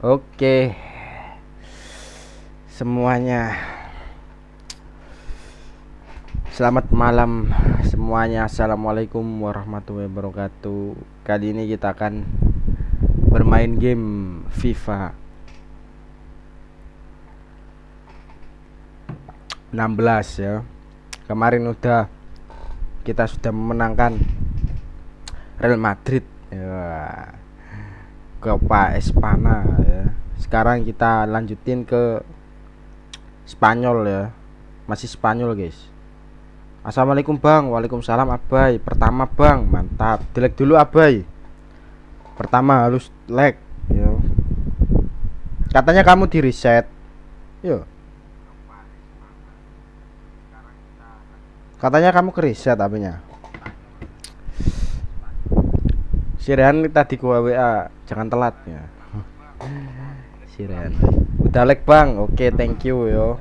Oke, semuanya. Selamat malam semuanya. Assalamualaikum warahmatullahi wabarakatuh. Kali ini kita akan bermain game FIFA 16 ya. Kemarin kita sudah memenangkan Real Madrid ya. Copa Espana ya. Sekarang kita lanjutin ke Spanyol ya. Masih Spanyol guys. Assalamualaikum bang. Waalaikumsalam abai. Pertama bang, mantap. Delek dulu abai. Pertama harus lag ya. Katanya kamu di reset. Yo. Katanya kamu ke reset apanya. Sirehan tadi gua WA, jangan telat ya. Sirehan. Udah lag bang, oke thank you yo.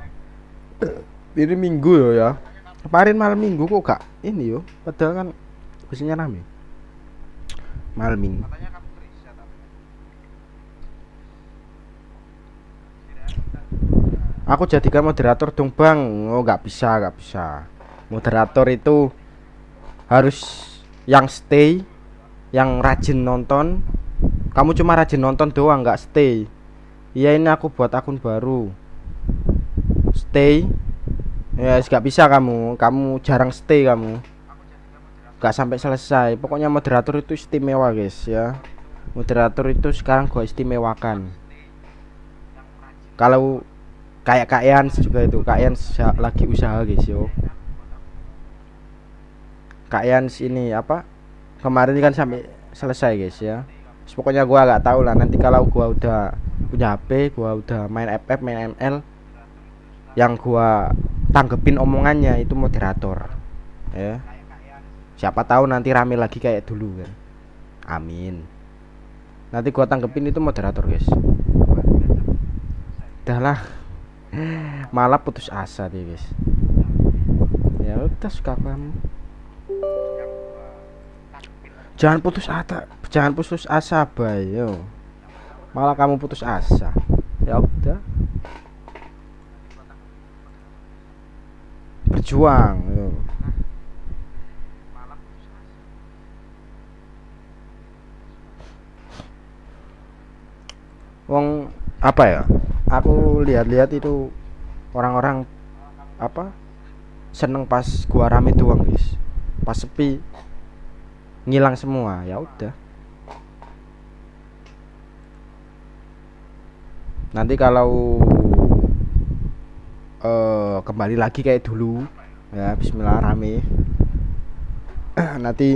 Ini minggu yo ya. Kemarin malam minggu kok gak ini yo. Padahal kan biasanya rame. Malam minggu. Aku jadikan moderator dong bang. Oh gak bisa. Moderator itu harus yang stay, yang rajin nonton. Kamu cuma rajin nonton doang, nggak stay. Iya ini aku buat akun baru. Stay ya nggak bisa kamu jarang stay, kamu nggak sampai selesai. Pokoknya moderator itu istimewa guys ya. Moderator itu sekarang gua istimewakan. Kalau kayak Kalian juga itu, Kalian lagi usaha guys yo. Kalian ini apa kemarin kan sampai selesai guys ya. Pokoknya gua nggak tahu lah, nanti kalau gua udah punya HP, gua udah main FF, main ML, yang gua tanggepin omongannya itu moderator ya. Siapa tahu nanti rame lagi kayak dulu kan. Amin. Nanti gua tanggepin itu moderator guys. Udahlah. Malah putus asa deh guys. Ya udah, suka kamu. Jangan putus asa, bayo. Malah kamu putus asa. Ya udah. Berjuang, yo. Wong apa ya? Aku lihat-lihat itu orang-orang apa? Seneng pas gua rame doang, guys. Pas sepi ngilang semua. Ya udah, nanti kalau kembali lagi kayak dulu ya, bismillah rame. Nanti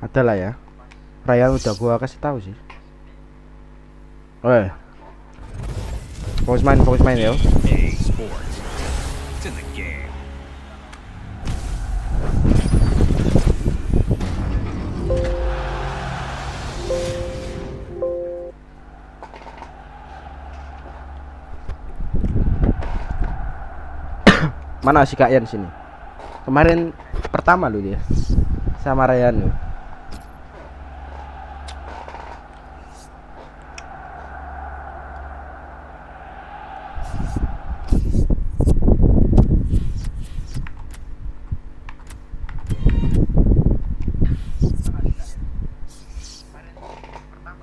ada lah ya. Ryan udah gua kasih tahu sih. Fokus main ya. Mana si Kalian sini? Kemarin pertama lu dia sama Ryan lu.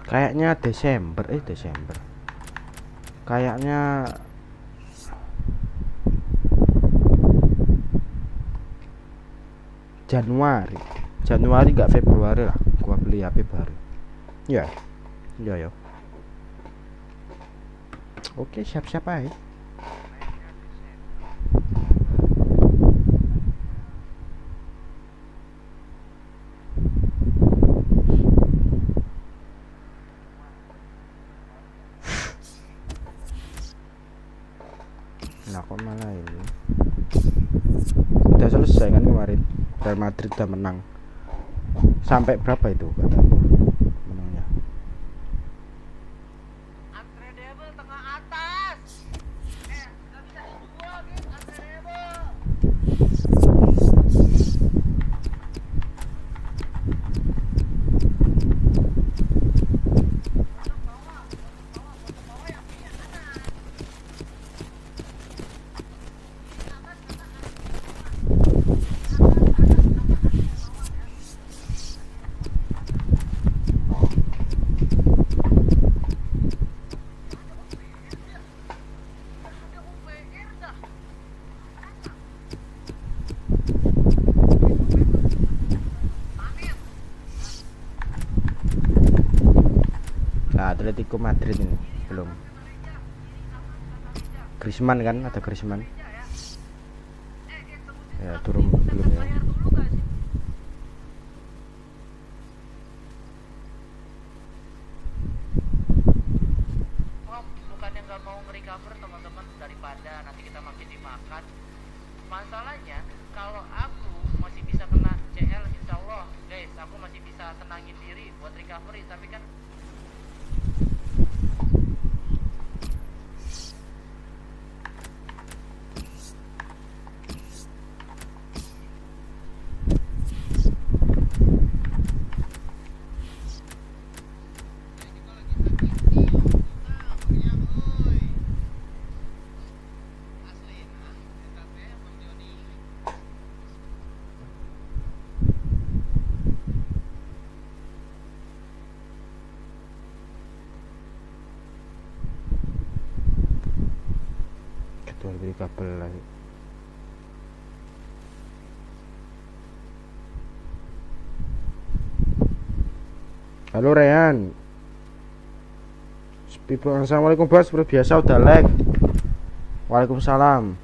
Kayaknya Desember. Kayaknya Januari gak Februari lah gua beli HP baru. Ya. Oke, siap-siap aja. Nah kok malah ini udah selesai kan kemarin. Real Madrid udah menang. Sampai berapa itu kata menangnya? Untradeable tengah atas. Nggak bisa dijual guys, untradeable. Atletico Madrid ini belum. Griezmann kan, ada Griezmann. Ya turun belum ya. Bukannya nggak mau nge-recover teman-teman, daripada nanti kita makin dimakan. Masalahnya kalau aku masih bisa kena CL, insya Allah guys, aku masih bisa tenangin diri buat recovery. Tapi kan ketua beli kabel lagi. Halo Rehan. Assalamualaikum bos, seperti biasa udah lag. Waalaikumsalam.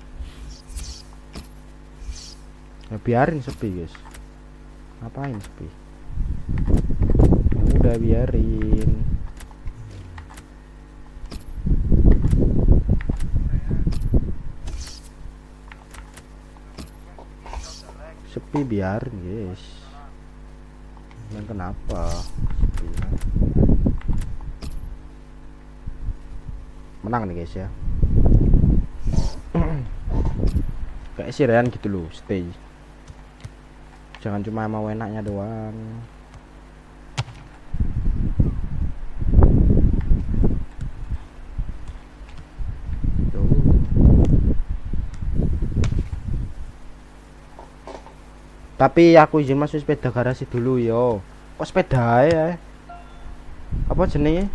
Ya biarin sepi guys. Ngapain sepi? Ya udah biarin. Sepi biarin guys. Dan kenapa? Sepi, ya. Menang nih guys ya. Kayak si Ryan gitu loh, stay. Jangan cuma mau enaknya doang. Tuh. Tapi aku izin masuk sepeda garasi dulu yo. Kok sepeda ya? Apa jenenge?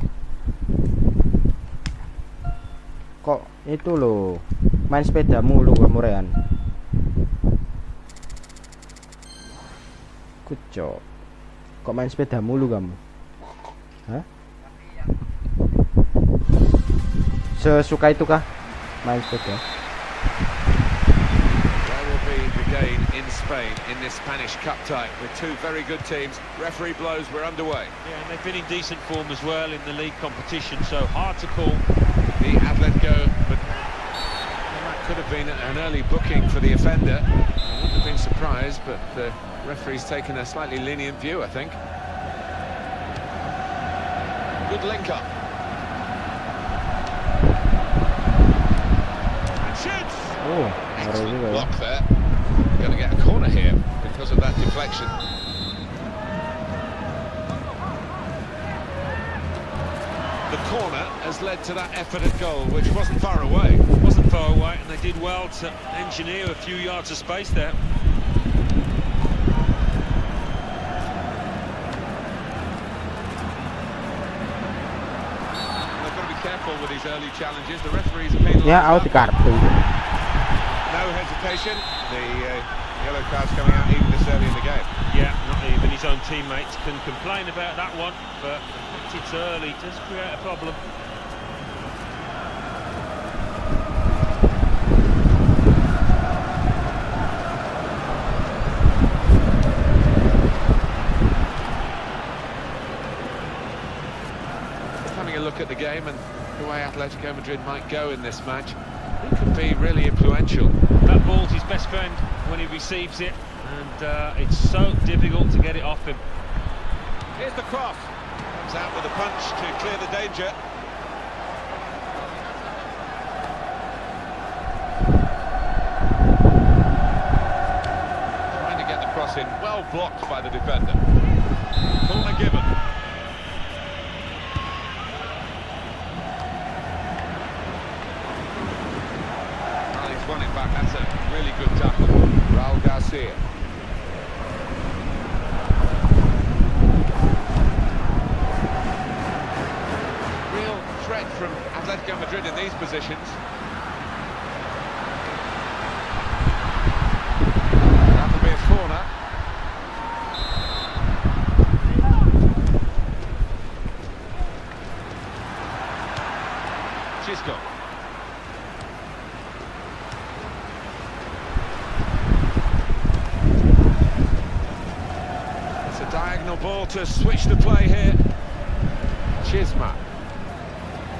Kok itu loh, main sepeda mulu kamu Rehan. Kucok. Kok main sepeda mulu kamu? Hah? Sesuka itu kah main sepeda? There will be the game in Spain in this Spanish Cup tie with two very good teams. Referee blows, we're underway. Yeah, and they've been in decent form as well in the league competition, so hard to call. The Atletico, but that could have been an early booking for the offender. I wouldn't have been surprised, but the referee's taken a slightly lenient view, I think. Good link up. And shoots! Oh, Excellent block there. Going to get a corner here because of that deflection. The corner has led to that effort at goal, which wasn't far away. It wasn't far away, and they did well to engineer a few yards of space there. They've got to be careful with these early challenges. The referee's penalised. Ya, out di kartu. No hesitation. The yellow card's coming out even this early in the game. Yeah, not even his own teammates can complain about that one, but it's early, does create a problem. Having a look at the game and the way Atletico Madrid might go in this match, it could be really influential. That ball's his best friend when he receives it, and it's so difficult to get it off him. Here's the cross. Comes out with a punch to clear the danger. Trying to get the cross in, well blocked by the defender. Corner given. Well, he's won it back. That's a really good tackle. Raul Garcia. From Atletico Madrid in these positions. That will be a corner. Chisco. It's a diagonal ball to switch the play here. Chisma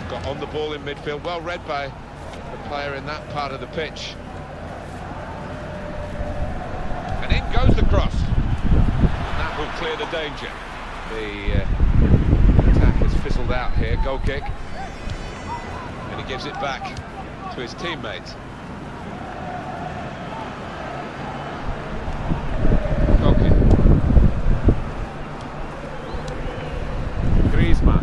got on the ball in midfield, well read by the player in that part of the pitch. And in goes the cross. And that will clear the danger. The attack has fizzled out here, goal kick. And he gives it back to his teammates. Goal kick. Griezmann.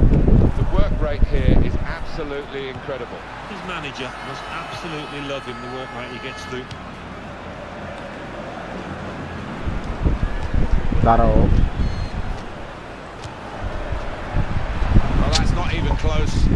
The work rate here is absolutely incredible. His manager must absolutely love him, the work rate he gets through. Taruh. Well, that's not even close.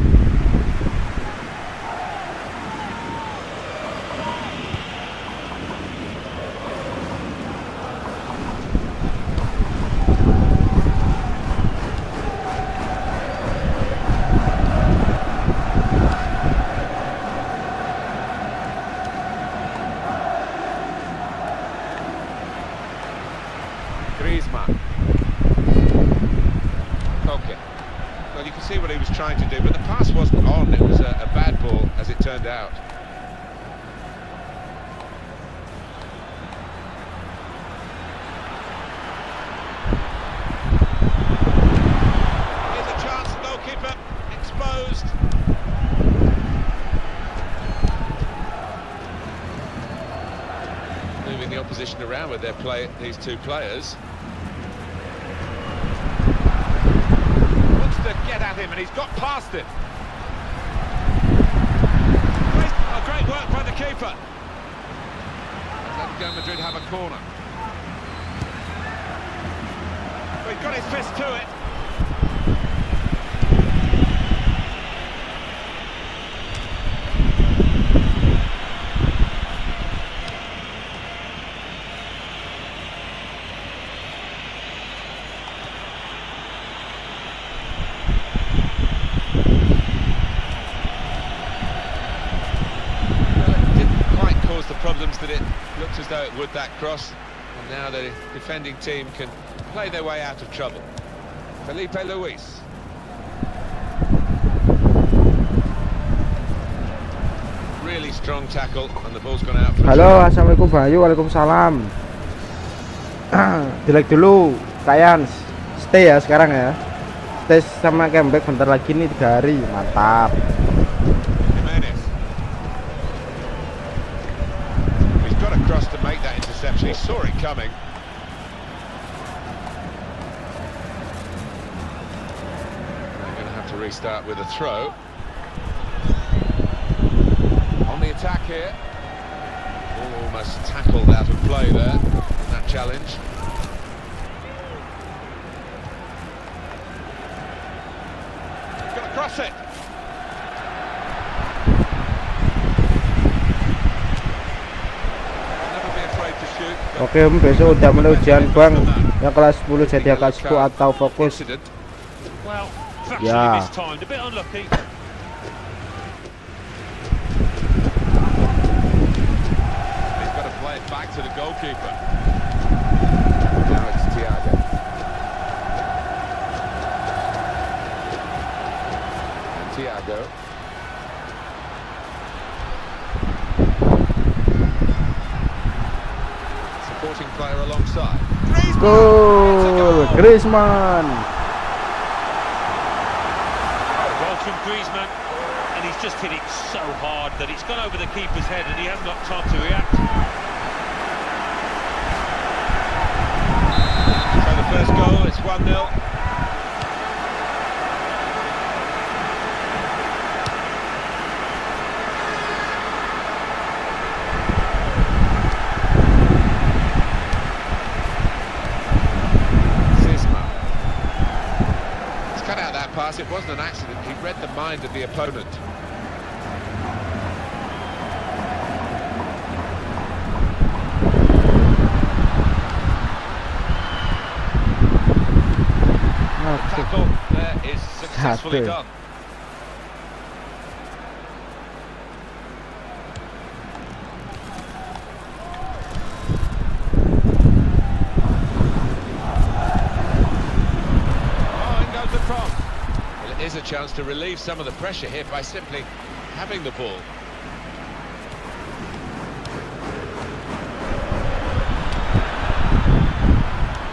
Griezmann. Okay. Well, you can see what he was trying to do, but the pass wasn't on. It was a bad ball, as it turned out. Here's a chance, goalkeeper exposed. Moving the opposition around with these two players. Wants to get at him, and he's got past it. Oh, great work by the keeper. Atletico Madrid have a corner. But he's got his fist to it. Problems that it looked as though it would, that cross, and now the defending team can play their way out of trouble. Felipe Luis. Really strong tackle, and the ball's gone out for Halo, assalamualaikum Bayu, waalaikumsalam. Delek dulu, kalian stay ya sekarang ya. Stay sama comeback bentar lagi nih 3 hari, mantap. Cross to make that interception. He saw it coming. They're going to have to restart with a throw. On the attack here. Almost tackled out of play there, that challenge. Got to cross it. Oke Om, besok udah mulai ujian Bang. Yang kelas 10 jadi kelasku atau fokus. Ya. Thiago. Supporting player alongside. Goal, Griezmann. Well from Griezmann, and he's just hit it so hard that it's gone over the keeper's head and he hasn't got time to react. So the first goal, it's 1-0. It wasn't an accident, he read the mind of the opponent. Tackle there is successfully done. Well, it is a chance to relieve some of the pressure here by simply having the ball.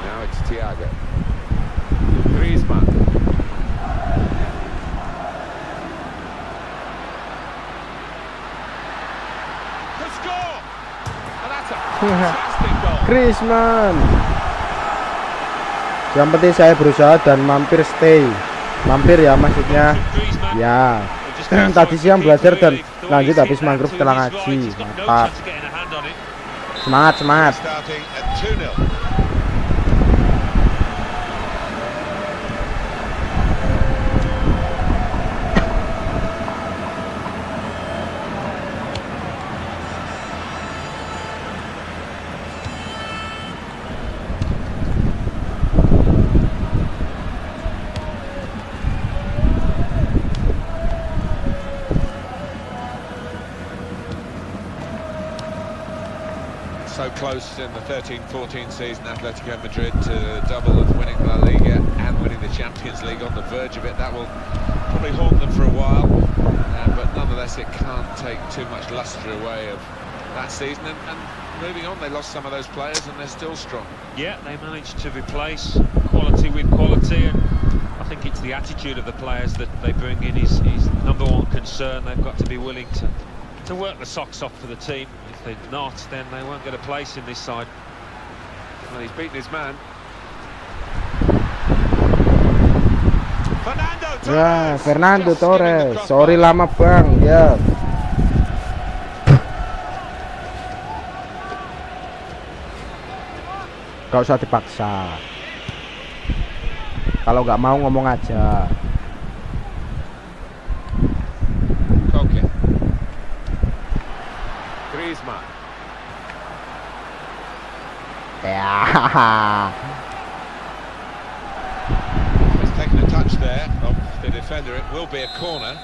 Now it's Thiago. Griezmann. The score! And that's a fantastic goal. Griezmann. Yang penting saya berusaha dan mampir stay. Mampir ya maksudnya. Ya. Tadi siang belajar dan lanjut habis mangrove setelah ngaji. Mantap. Semangat, semangat. Starting at 2-0. So close in the 13-14 season, Atletico Madrid to the double of winning La Liga and winning the Champions League, on the verge of it. That will probably haunt them for a while, but nonetheless it can't take too much lustre away of that season. And moving on, they lost some of those players and they're still strong. Yeah, they managed to replace quality with quality, and I think it's the attitude of the players that they bring in is number one concern. They've got to be willing to work the socks off for the team. If they're not, then they won't get a place in this side. Well, he's beaten his man. Ya, Fernando Torres. Sorry lama bang, ya. Gak usah dipaksa. Kalau nggak mau ngomong aja. Oke. Griezmann. Ya. He's taken a touch there of the defender. It will be a corner.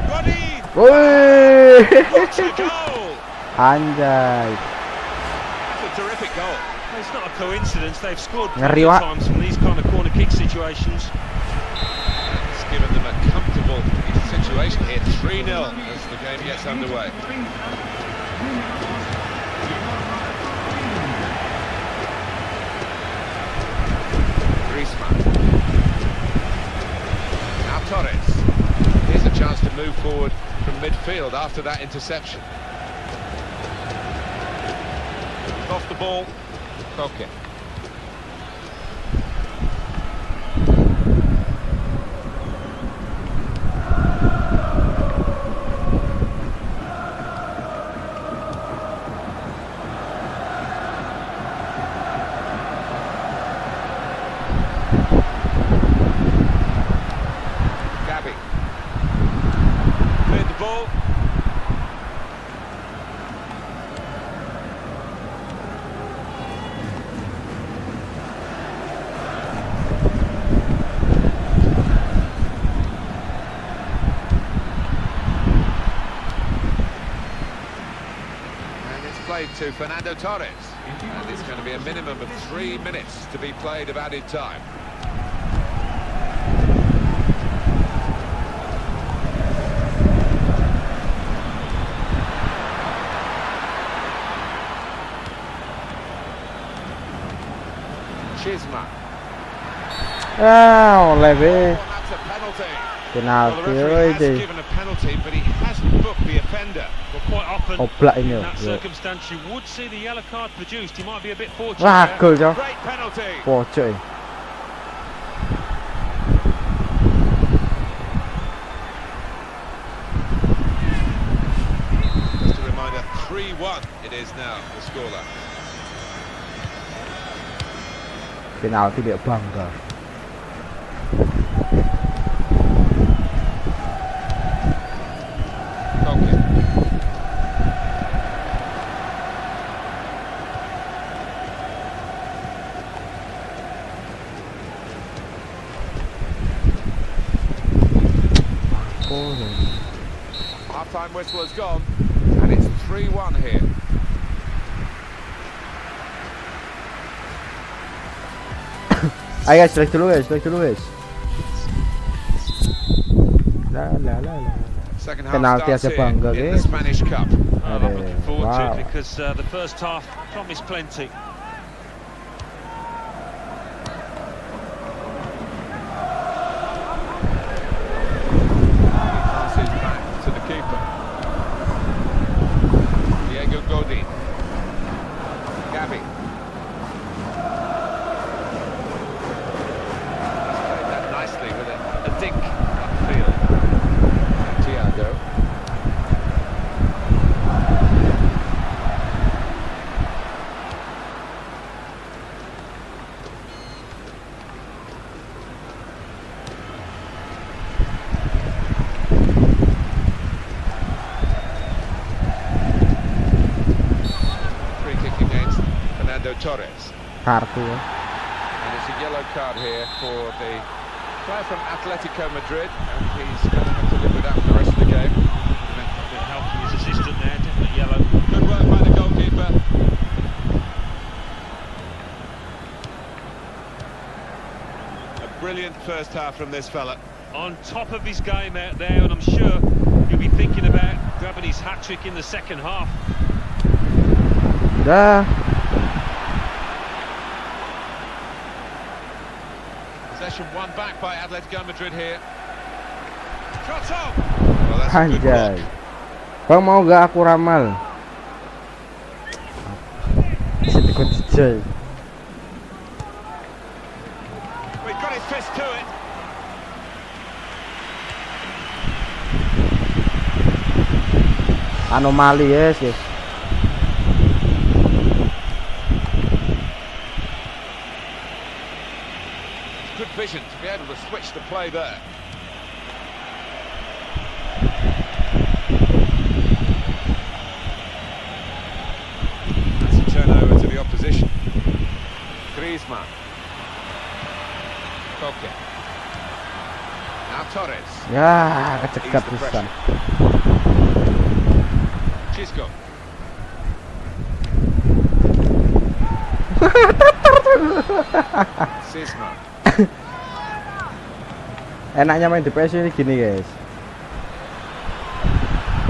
Roddy! Woi. What a goal! Anjay. That's a terrific goal. It's not a coincidence. They've scored Ngeri, plenty of Wak. times from these kind of corner kick situations. It's given them a comfortable situation here. 3-0 as the game gets underway. Griezmann. Now Torres. Here's a chance to move forward from midfield after that interception. Off the ball. Okay. Capek. Cleared the ball. Played to Fernando Torres, and it's going to be a minimum of 3 minutes to be played of added time. Chisma. Ah, oleh be. That's a penalty. Penalti, Well, the referee has oi. given a penalty, but he hasn't booked the offender. Well, quite often Oblak ini. in that Yo. circumstance you would see the yellow card produced. You might be a bit fortunate Wah, there. gol jo. Great penalty. Pojok. Just a reminder, 3-1 it is now, the scoreline. Penalti dia bangga. Okay. Half-time whistle has gone, and it's 3-1 here. Ayo guys, break dulu guys. Second half Penalti starts aja here bangga, in the guys. Spanish Cup. I'm looking forward to Wow. it because the first half promised plenty. Passes back to the keeper. Diego Godin. Gavi. He's played that nicely with a dink upfield. Thiago. Free kick against Fernando Torres. Kartu ya. And it's a yellow card here for the player from Atletico Madrid, and he's going to have to live with that for the rest of the game. A bit of help from his assistant there, definitely yellow. Good work by the goalkeeper. A brilliant first half from this fella. On top of his game out there, and I'm sure he'll be thinking about grabbing his hat-trick in the second half. Udah. Possession won back by Atletico Madrid here. Shot on! Well, that's a good Anjay. block. Bang mau gak aku ramal? Siti Jay. We've got his fist to it. Anomali yes. Good vision to be able to switch the play there. That's a turnover to the opposition. Griezmann. Capek. Now Torres. Ya, kecekat pisan. Chisco. Sisma. Enaknya main di PS ini gini guys.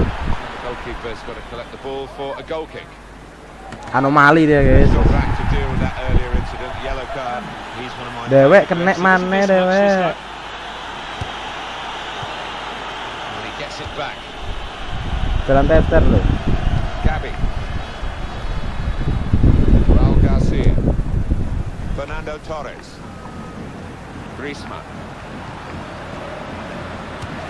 The goalkeeper's got to collect the ball for a goal kick. Anomali dia guys. Got back to deal with that earlier incident, yellow card. He's one of my Dewek favourite kena players. mana This much, dewek. this much. And he gets it back. Jalan teter loh. Gavi. Raul Garcia. Fernando Torres. Griezmann.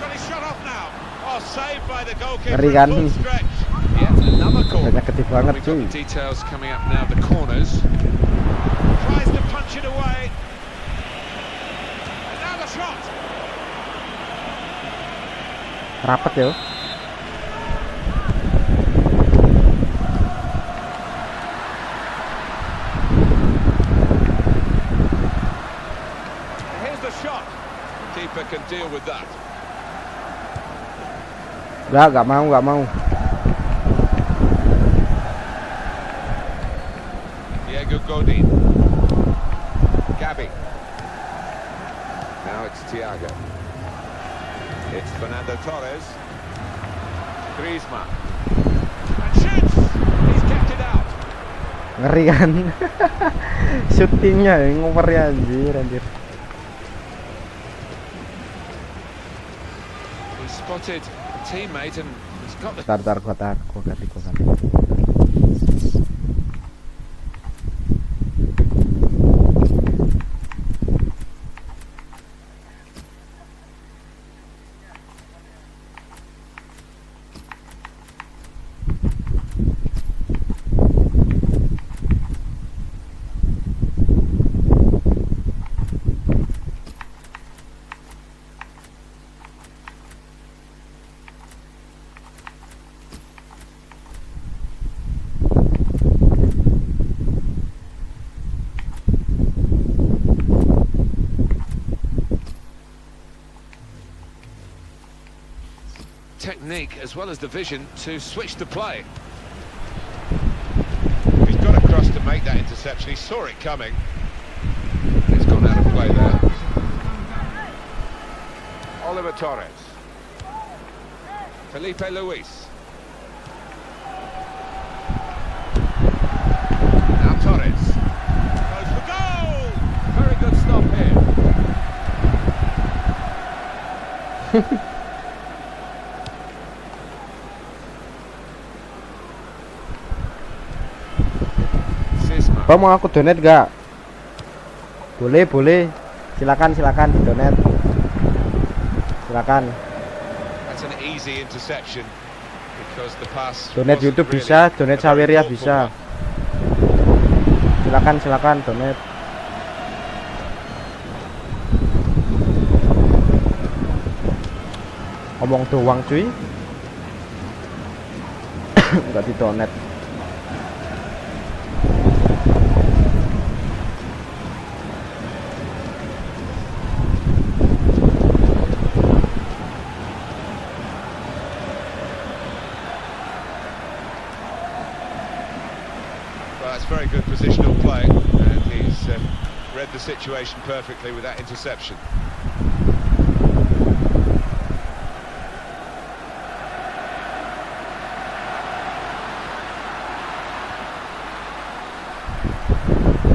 Got his shot off now. Oh, saved by the goalkeeper. Ngeri kan? Full stretch. Yet another corner. Banyak ketip banget We've got cuy. the details coming up now. The corners. Tries to punch it away. And now the shot. Rapet ya. Here's the shot. Keeper can deal with that. Gak mau. Diego Godin. Gavi. Now it's Thiago. It's Fernando Torres. Griezmann. And shoots! He's kept it out. Ngeri kan. Syutingnya ngoper ya anjir. He spotted a teammate and he's got the... Tar gua ganti. technique as well as the vision to switch the play. He's got across to make that interception. He saw it coming. It's gone out of play Fernando Torres. Felipe Luis. Now Torres. Goes for goal! Very good stop here. Sisma. Bang, mau aku donet gak? Boleh, boleh. Silakan, silakan di donet. Silakan. That's an easy interception because the pass. Donet YouTube wasn't bisa, really donet a very Saweria thoughtful bisa. one. Silakan, silakan donet. Ngomong doang cuy. Enggak di donet. Well, it's very good positional play, and he's read the situation perfectly with that interception.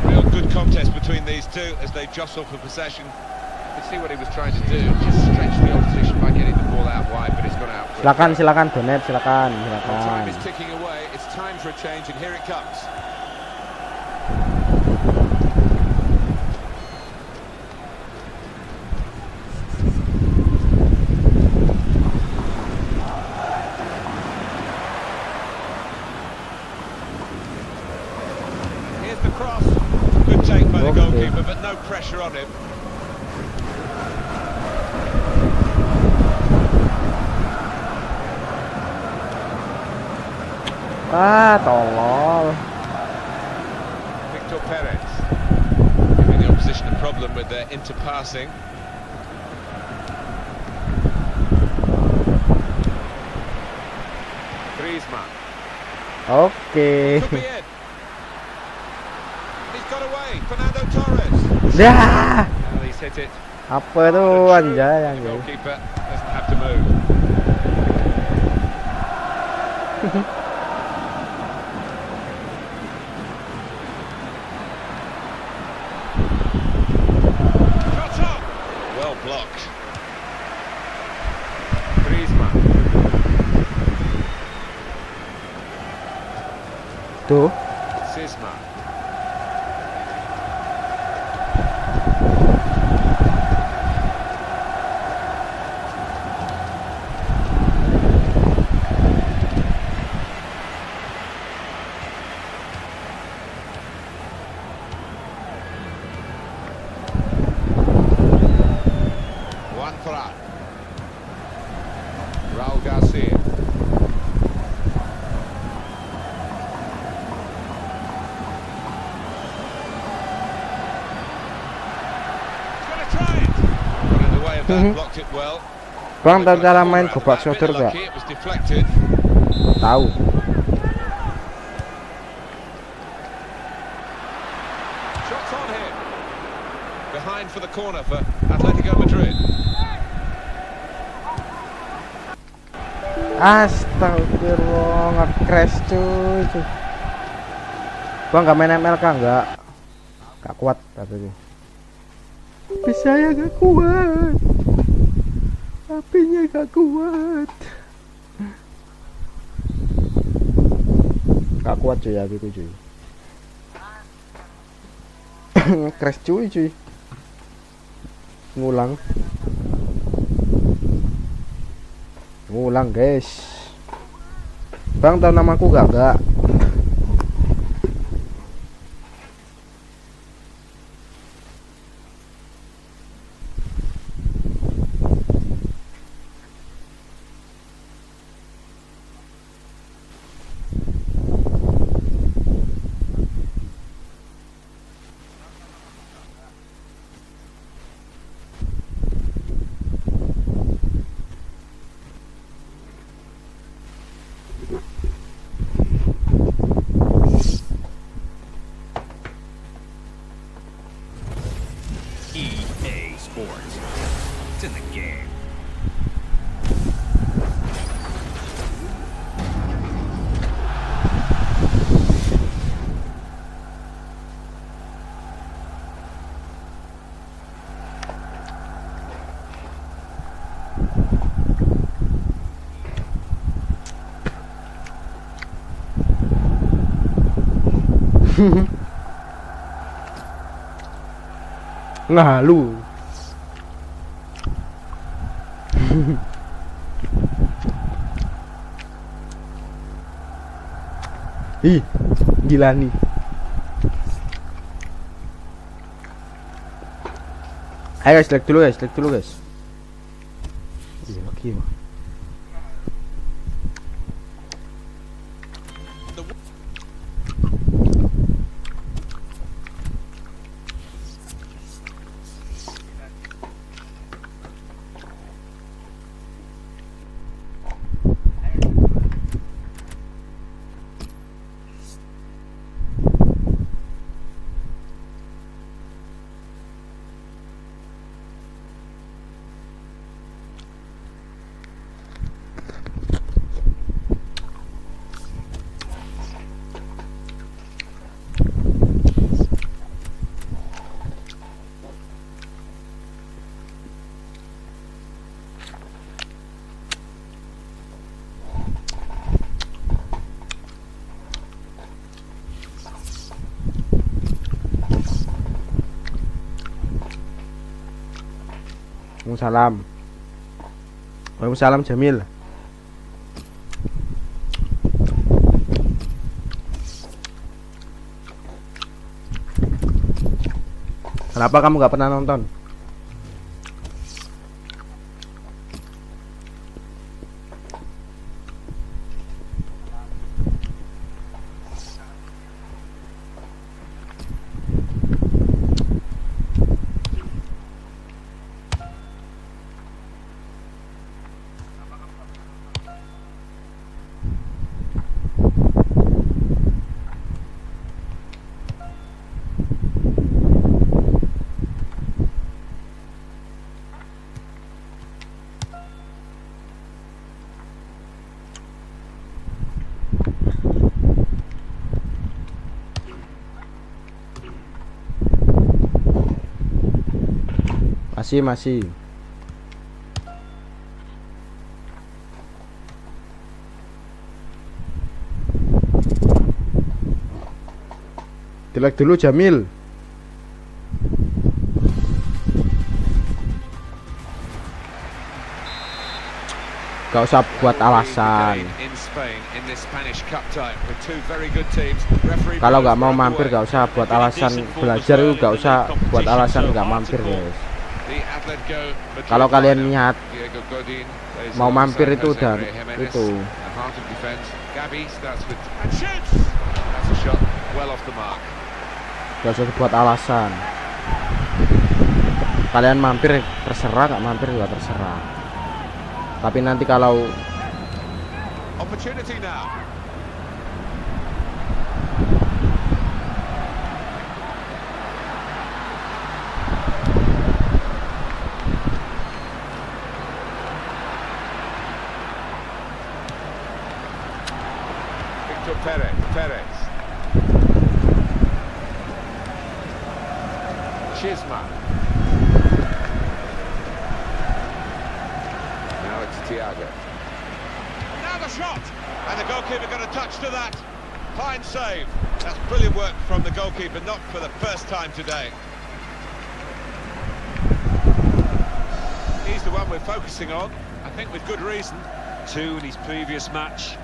Real good contest between these two as they jostle for possession. You can see what he was trying to do, just stretch the opposition by getting the ball out wide, but it's gone out. For Silakan, silakan donet, silakan, Well, silakan. time is ticking away. It's time for a change, and here it comes. Here's the cross. Good take by the Okay. goalkeeper, but no pressure on him. Ah, tolol. Victor Perez giving the opposition a problem with their interpassing. Griezmann Oke. could be in. He's got away. Fernando Torres. Dah. Well, he's hit it. Apa tuh True. anjay The anjay. goalkeeper doesn't have to move. Shot up. Well blocked. Griezmann. Tuh. Sisma. Juan Ferran. Raul Garcia. Gonna try it. Got in the way of that, blocked it well. Bang, tahu They've got a cara corner main out of gobak that, bit sodor gak? lucky, it was deflected. Tahu. Shots on him. Behind for the corner for Atletico Madrid. Astagfirullah, nge-crash cuy. Bang, gak main MLK enggak? Gak kuat katanya. Tapi saya gak kuat. HP-nya gak kuat. Gak kuat cuy HP ku cuy. Nge-crash cuy. Ngulang guys. Bang, tahu namaku gak? EA Sports. It's in the game. Ngalu. Ih, gila nih. Ayo guys, like dulu guys. Iya, lagi mah. Waalaikumsalam. Waalaikumsalam Jamil. Kenapa kamu gak pernah nonton? Masih. Dilek dulu Jamil. Gak usah buat alasan. Kalau gak mau mampir gak usah buat alasan. Belajar itu gak usah buat alasan gak mampir guys. Kalau kalian niat mau mampir itu udah itu. Gak usah buat alasan. Kalian mampir terserah, gak mampir juga terserah. Tapi nanti kalau Perez. Chisma. Now it's Thiago. Now the shot! And the goalkeeper got a touch to that. Fine save. That's brilliant work from the goalkeeper, not for the first time today. He's the one we're focusing on, I think with good reason. 2 in his previous match.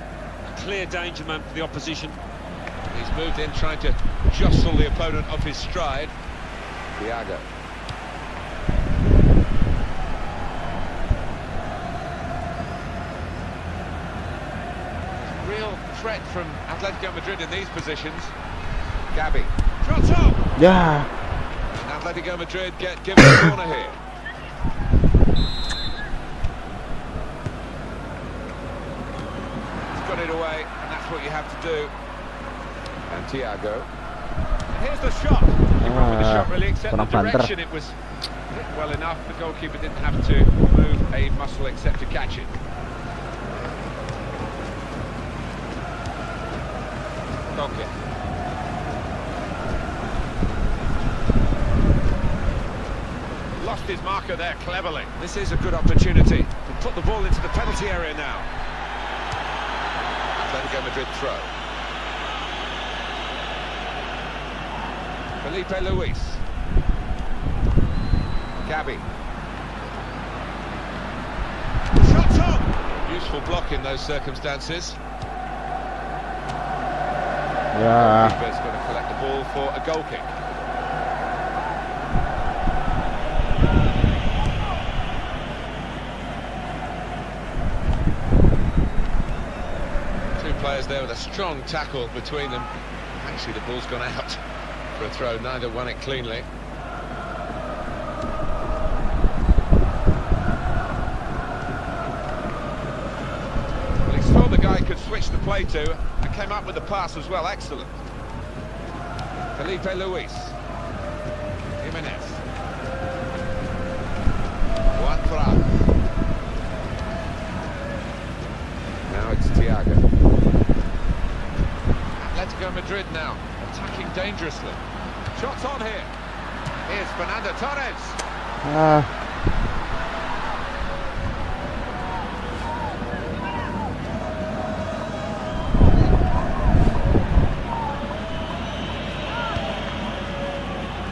Clear danger man for the opposition. He's moved in trying to jostle the opponent off his stride. Thiago. Real threat from Atletico Madrid in these positions. Gabi. Shot up! ya And Atletico Madrid get given a corner here. Got it away, and that's what you have to do. And Thiago. Here's the shot. He wrong with the shot really, except the direction. It was hit well enough. The goalkeeper didn't have to move a muscle except to catch it. Okay. Lost his marker there cleverly. This is a good opportunity to put the ball into the penalty area now. Atletico Madrid throw. Felipe Luis. Gabi. Shots on! Useful block in those circumstances. Ya. Keeper's going to collect the ball for a goal kick. Two players there with a strong tackle between them. Actually, the ball's gone out for a throw. Neither won it cleanly. Well, he saw the guy could switch the play to. Came up with the pass as well, excellent. Felipe Luis. Jimenez. Juan Fran. Now it's Thiago. Atletico Madrid now, attacking dangerously. Shots on here. Here's Fernando Torres.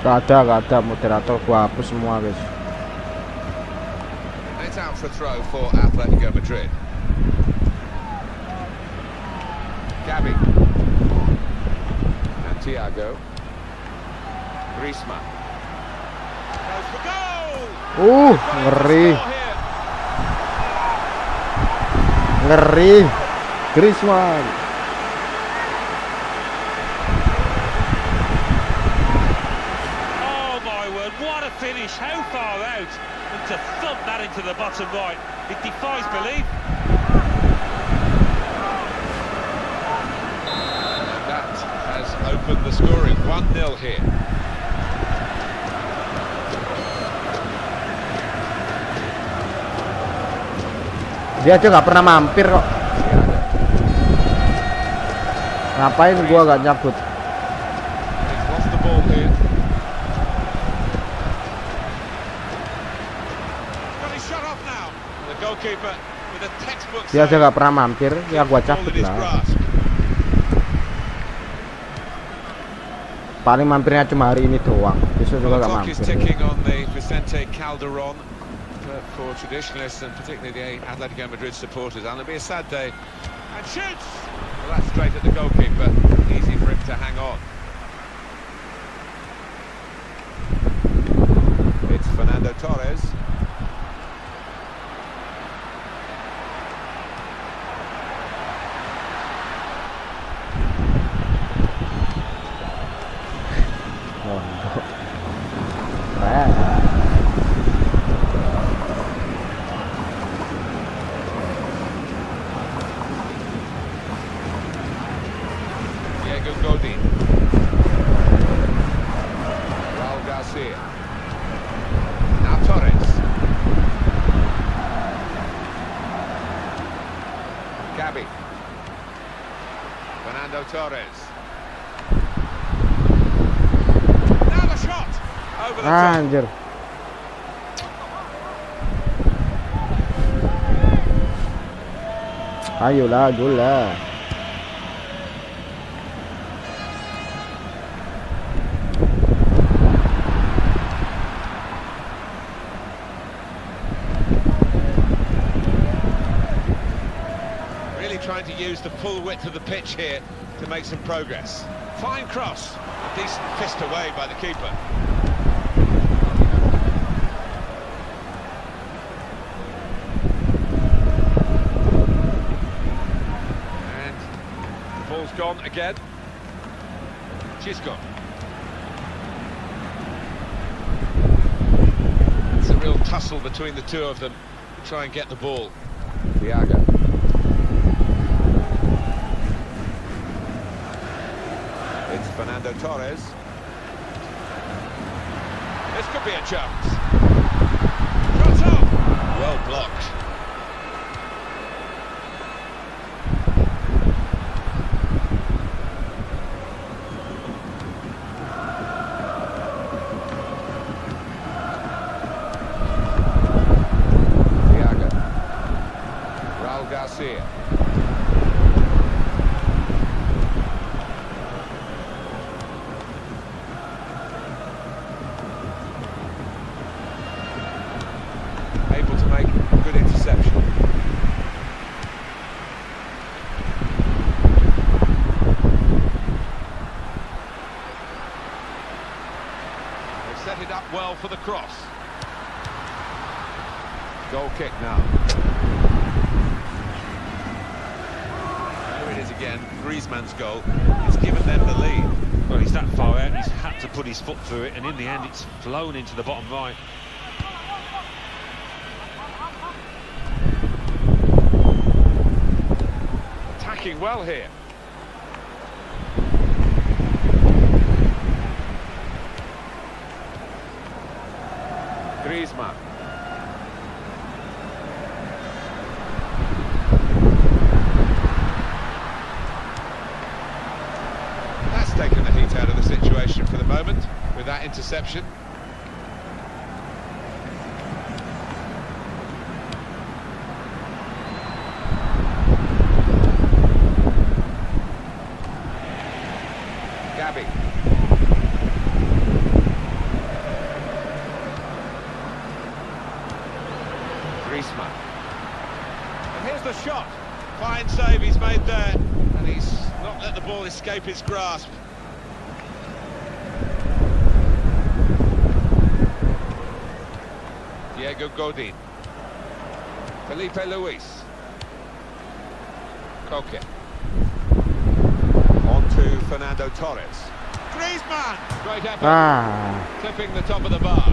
Gak ada moderator, gua hapus semua guys. It's out for a throw for Atletico Madrid. Gabi. And Thiago. Griezmann. Goes for goal! Ngeri. Ngeri. Griezmann. What a finish, how far out, and to thump that into the bottom right, it defies belief. And that has opened the scoring, 1-0 here. Dia aja nggak pernah mampir kok. Ngapain gua gak nyabut? He's lost the ball here. Dia aja nggak pernah mampir, ya gua cabut lah. Paling mampirnya cuma hari ini doang, besok juga gak mampir. For traditionalists and particularly the Atletico Madrid supporters, and it'll be a sad day. And shoots! Well, that's straight at the goalkeeper. Easy for him to hang on. It's Fernando Torres. Now Torres. Gabi. Fernando Torres. Now the shot. Over the top. Anjir. Ayolah, gula. Trying to use the full width of the pitch here to make some progress. Fine cross, a decent fist away by the keeper. And the ball's gone again. She's gone. It's a real tussle between the two of them to try and get the ball. Thiago. It's Fernando Torres. This could be a chance. Shot up! Well blocked. for the cross. Goal kick now. Here it is again, Griezmann's goal. It's given them the lead. Well, he's that far out, he's had to put his foot through it, and in the end it's flown into the bottom right. Attacking well here. Griezmann. That's taken the heat out of the situation for the moment with that interception. Gabi. Griezmann. And here's the shot. Fine save he's made there. And he's not let the ball escape his grasp. Diego Godin. Felipe Luis. Koke. On to Fernando Torres. Griezmann! Great effort. Clipping the top of the bar.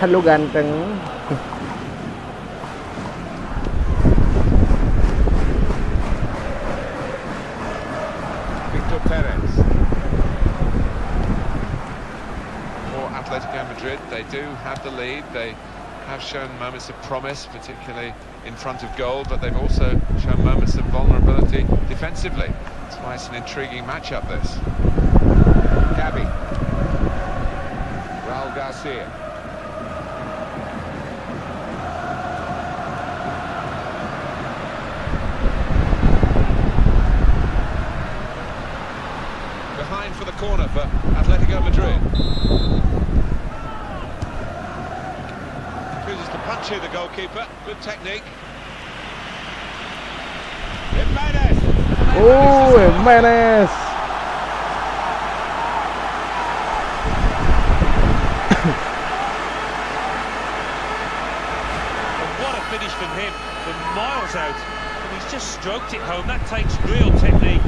Halo ganteng. Victor Perez. For Atletico Madrid, they do have the lead. They have shown moments of promise, particularly in front of goal, but they've also shown moments of vulnerability defensively. That's why it's an intriguing matchup, this. Gabi. Raul Garcia. Behind for the corner for Atletico Madrid. Chooses to punch here, the goalkeeper. Good technique. Jimenez. Oh, Jimenez. What a finish from him, from miles out. And he's just stroked it home. That takes real technique.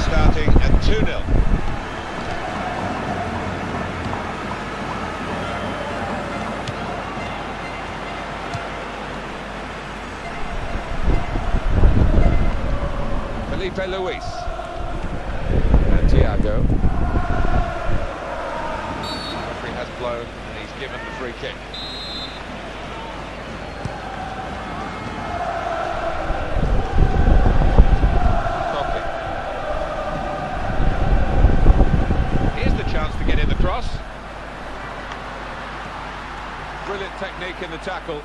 Restarting at 2-0. Felipe Luis. And Thiago. Referee has blown and he's given the free kick. Get in the cross. Brilliant technique in the tackle.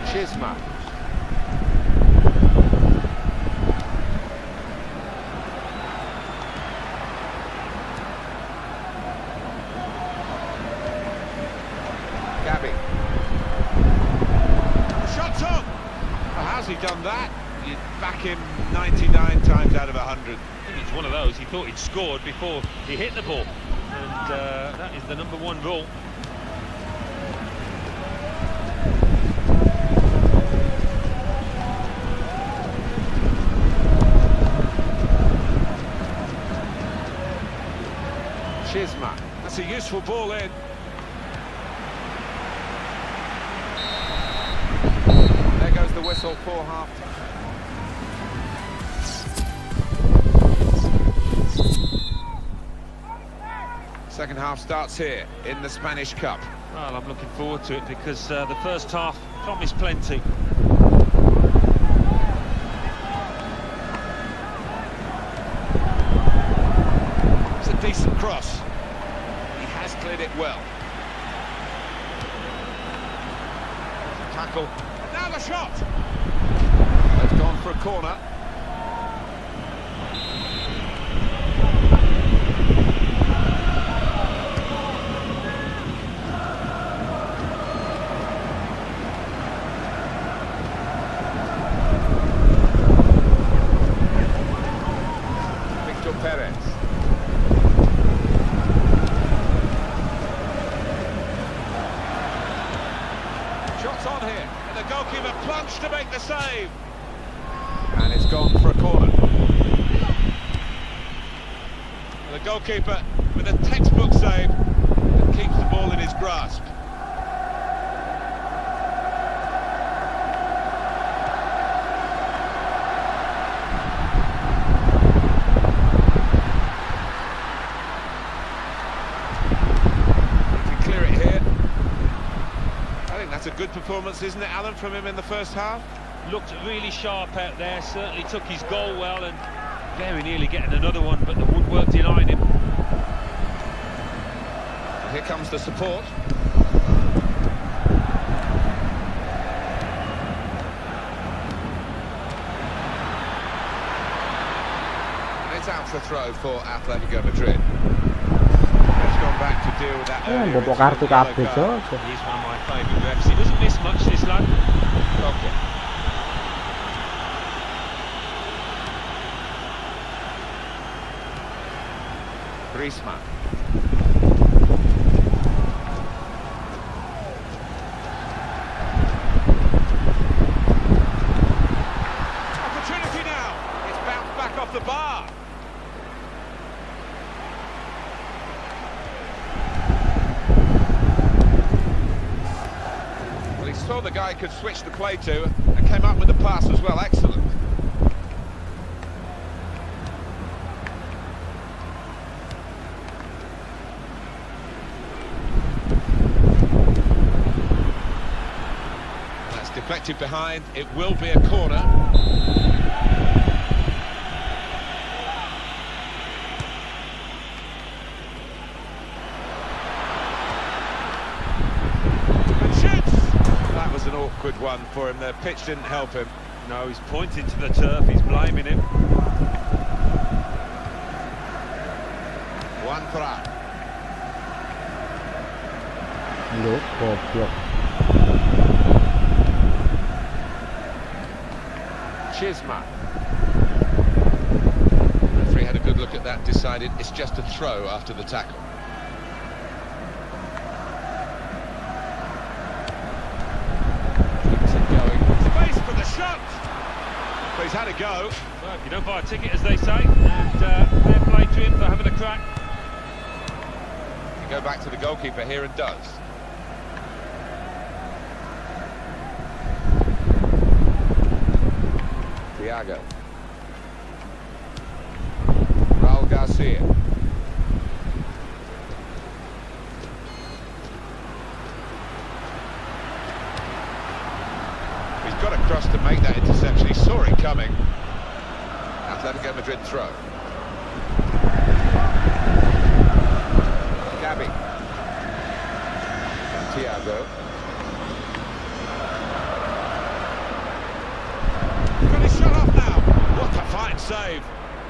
Chisma. Gabi. Shot's on. Well, how's he done that? You'd back him 99 times out of 100. I think it's one of those. He thought he'd scored before he hit the ball. And that is the number one rule. Chisma. That's a useful ball in. There goes the whistle for half. Second half starts here in the Spanish Cup. Well, I'm looking forward to it because the first half promised plenty. It's a decent cross. He has cleared it well. Tackle. And now the shot. They've gone for a corner. on here, and the goalkeeper plunged to make the save. And it's gone for a corner. The goalkeeper with a textbook save and keeps the ball in his grasp. That's a good performance, isn't it, Alan, from him in the first half? Looked really sharp out there, certainly took his goal well, and very nearly getting another one, but the woodwork denied him. And here comes the support. And it's out for throw for Atletico Madrid. Gone back to deal with that earlier. Bawa kartu kabeh, He's one of my favourite refs. He doesn't miss much, this lad. Okay. Griezmann. Opportunity now. It's bounced back off the bar. Saw the guy could switch the play to and came up with the pass as well. Excellent. That's deflected behind. It will be a corner. An awkward one for him. The pitch didn't help him. No, he's pointing to the turf, he's blaming him. One for out. Look, goblok. Chisma. The referee had a good look at that, decided it's just a throw after the tackle. Shot! But he's had a go. Well, if you don't buy a ticket, as they say, and fair play to him for having a crack. You go back to the goalkeeper here and does. Thiago. Raul Garcia. Got across to make that interception. He saw it coming. Atletico Madrid throw. Capek. Thiago. Got his shot off now. What a fine save.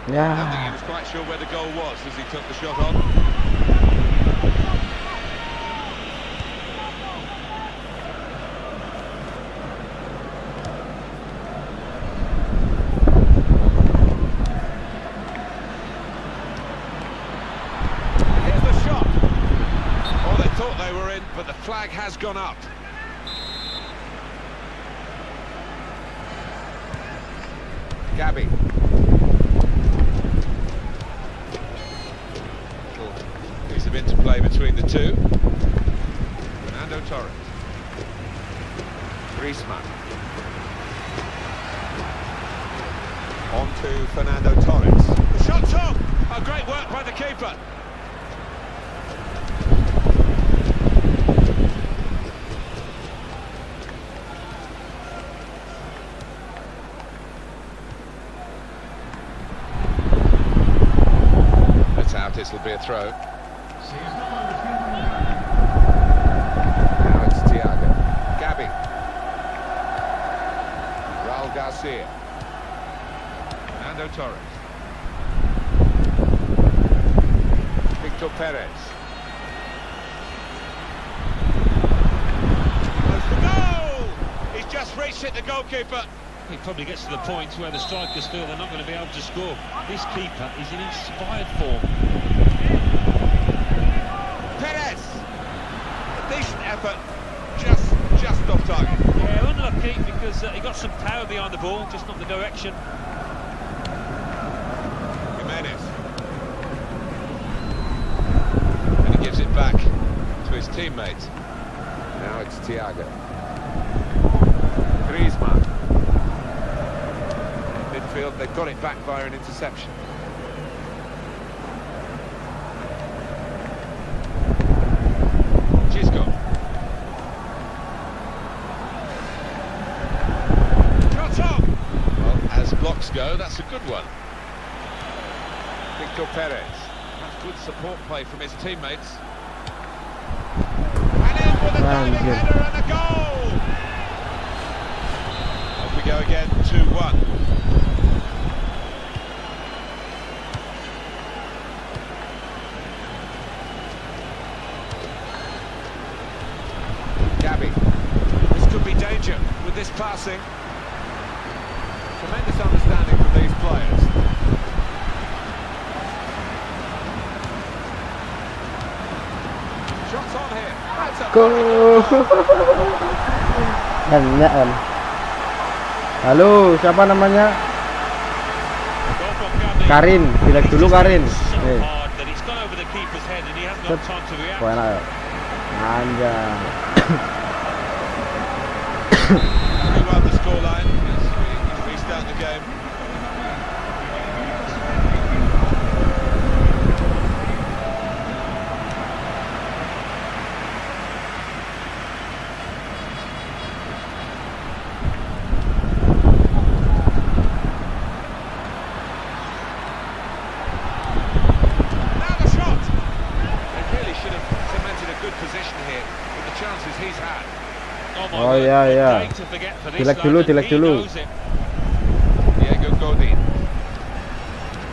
I don't think he was quite sure where the goal was as he took the shot on. But the flag has gone up. Gabi. Piece of interplay between the two. Fernando Torres. Griezmann. On to Fernando Torres. The shot's on! Oh, great work by the keeper. This will be a throw. Now it's Thiago. Gabi. Raul Garcia. Fernando Torres. Victor Perez. That's the goal! He's just reached it, the goalkeeper. He probably gets to the point where the strikers feel they're not going to be able to score. This keeper is in inspired form. Perez! A decent effort, just off target. he got some power behind the ball, just not the direction. Jimenez. And he gives it back to his teammate. Now it's Thiago. Griezmann. Midfield, they've got it back via an interception. Chisco. Shot on! Well, as blocks go, that's a good one. Victor Perez. That's good support play from his teammates. And in with a diving header and a goal! Off we go again, 2-1. This could be danger with this passing. Tremendous understanding from these players. Shots on here. That's a Banyak kan. Halo, siapa namanya? Goal from Capek. Karin, bilang dulu Karin. So Nih, hard that it's gone over the keeper's head and he hasn't got time to react. kok enak ya? Anjay. very well the scoreline as we restart the game. Now the shot! They really should have cemented a good position here with the chances he's had. My Oh, word, yeah, what yeah. day to forget for this Dilek lad, dulu, and dilek he dulu. knows it. Diego Godin.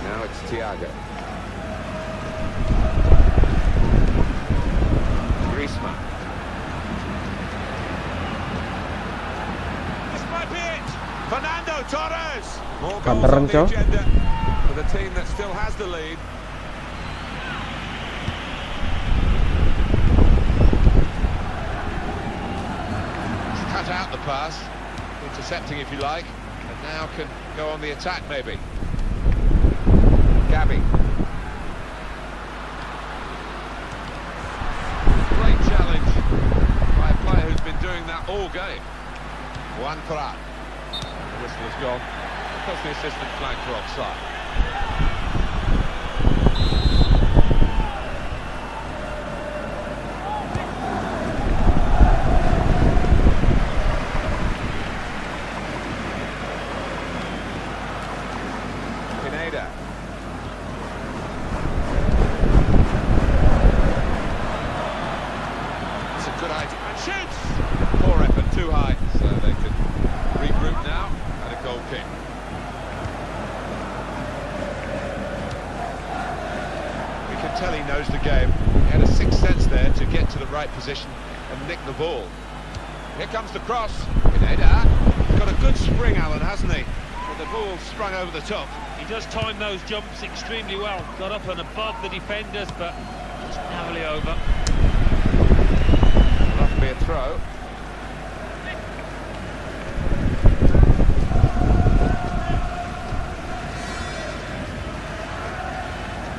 Now it's Thiago. Griezmann. This might be it. Fernando Torres. More goals Kamperan, on the Cok. agenda for the team that still has the lead. He's cut out the pass, intercepting if you like, and now can go on the attack maybe. Gabby. Great challenge by a player who's been doing that all game. Juan Prat. The whistle has gone because the assistant flagged for offside. Pineda. It's a good idea. And shoots! Poor effort, too high, so they can regroup now and a goal kick. We can tell he knows the game. He had a sixth sense there to get to the right position and nick the ball. Here comes the cross. Pineda. He's got a good spring, Alan, hasn't he? With the ball sprung over the top. He does time those jumps extremely well. Got up and above the defenders, but just narrowly over. That'll be a throw.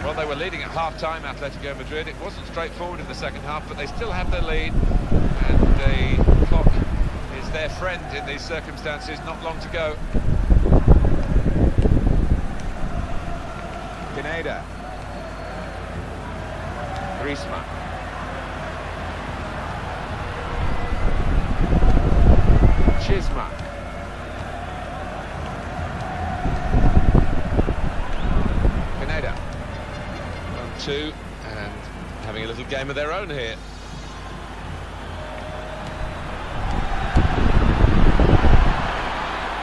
Well, they were leading at half-time, Atletico Madrid. It wasn't straightforward in the second half, but they still have their lead. And the clock is their friend in these circumstances. Not long to go. Pineda. Griezmann. Chisma. Pineda. 1-2 and having a little game of their own here.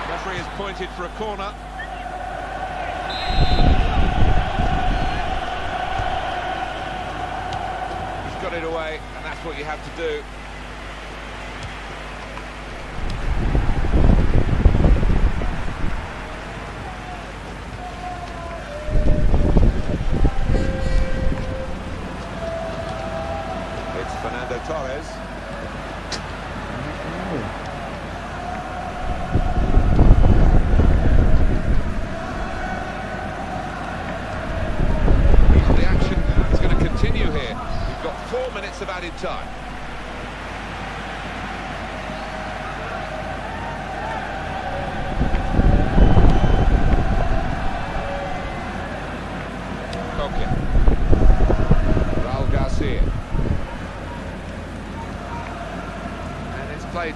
Referee has pointed for a corner. He's got it away, and that's what you have to do. It's Fernando Torres.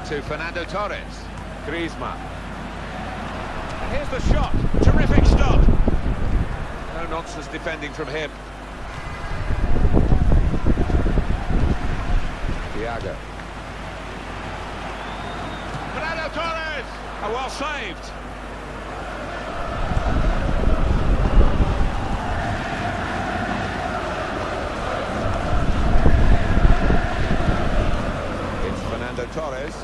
to Fernando Torres. Griezmann. And here's the shot. Terrific stop. No nonsense defending from him. Thiago. Fernando Torres! Oh, well saved. It's Fernando Torres.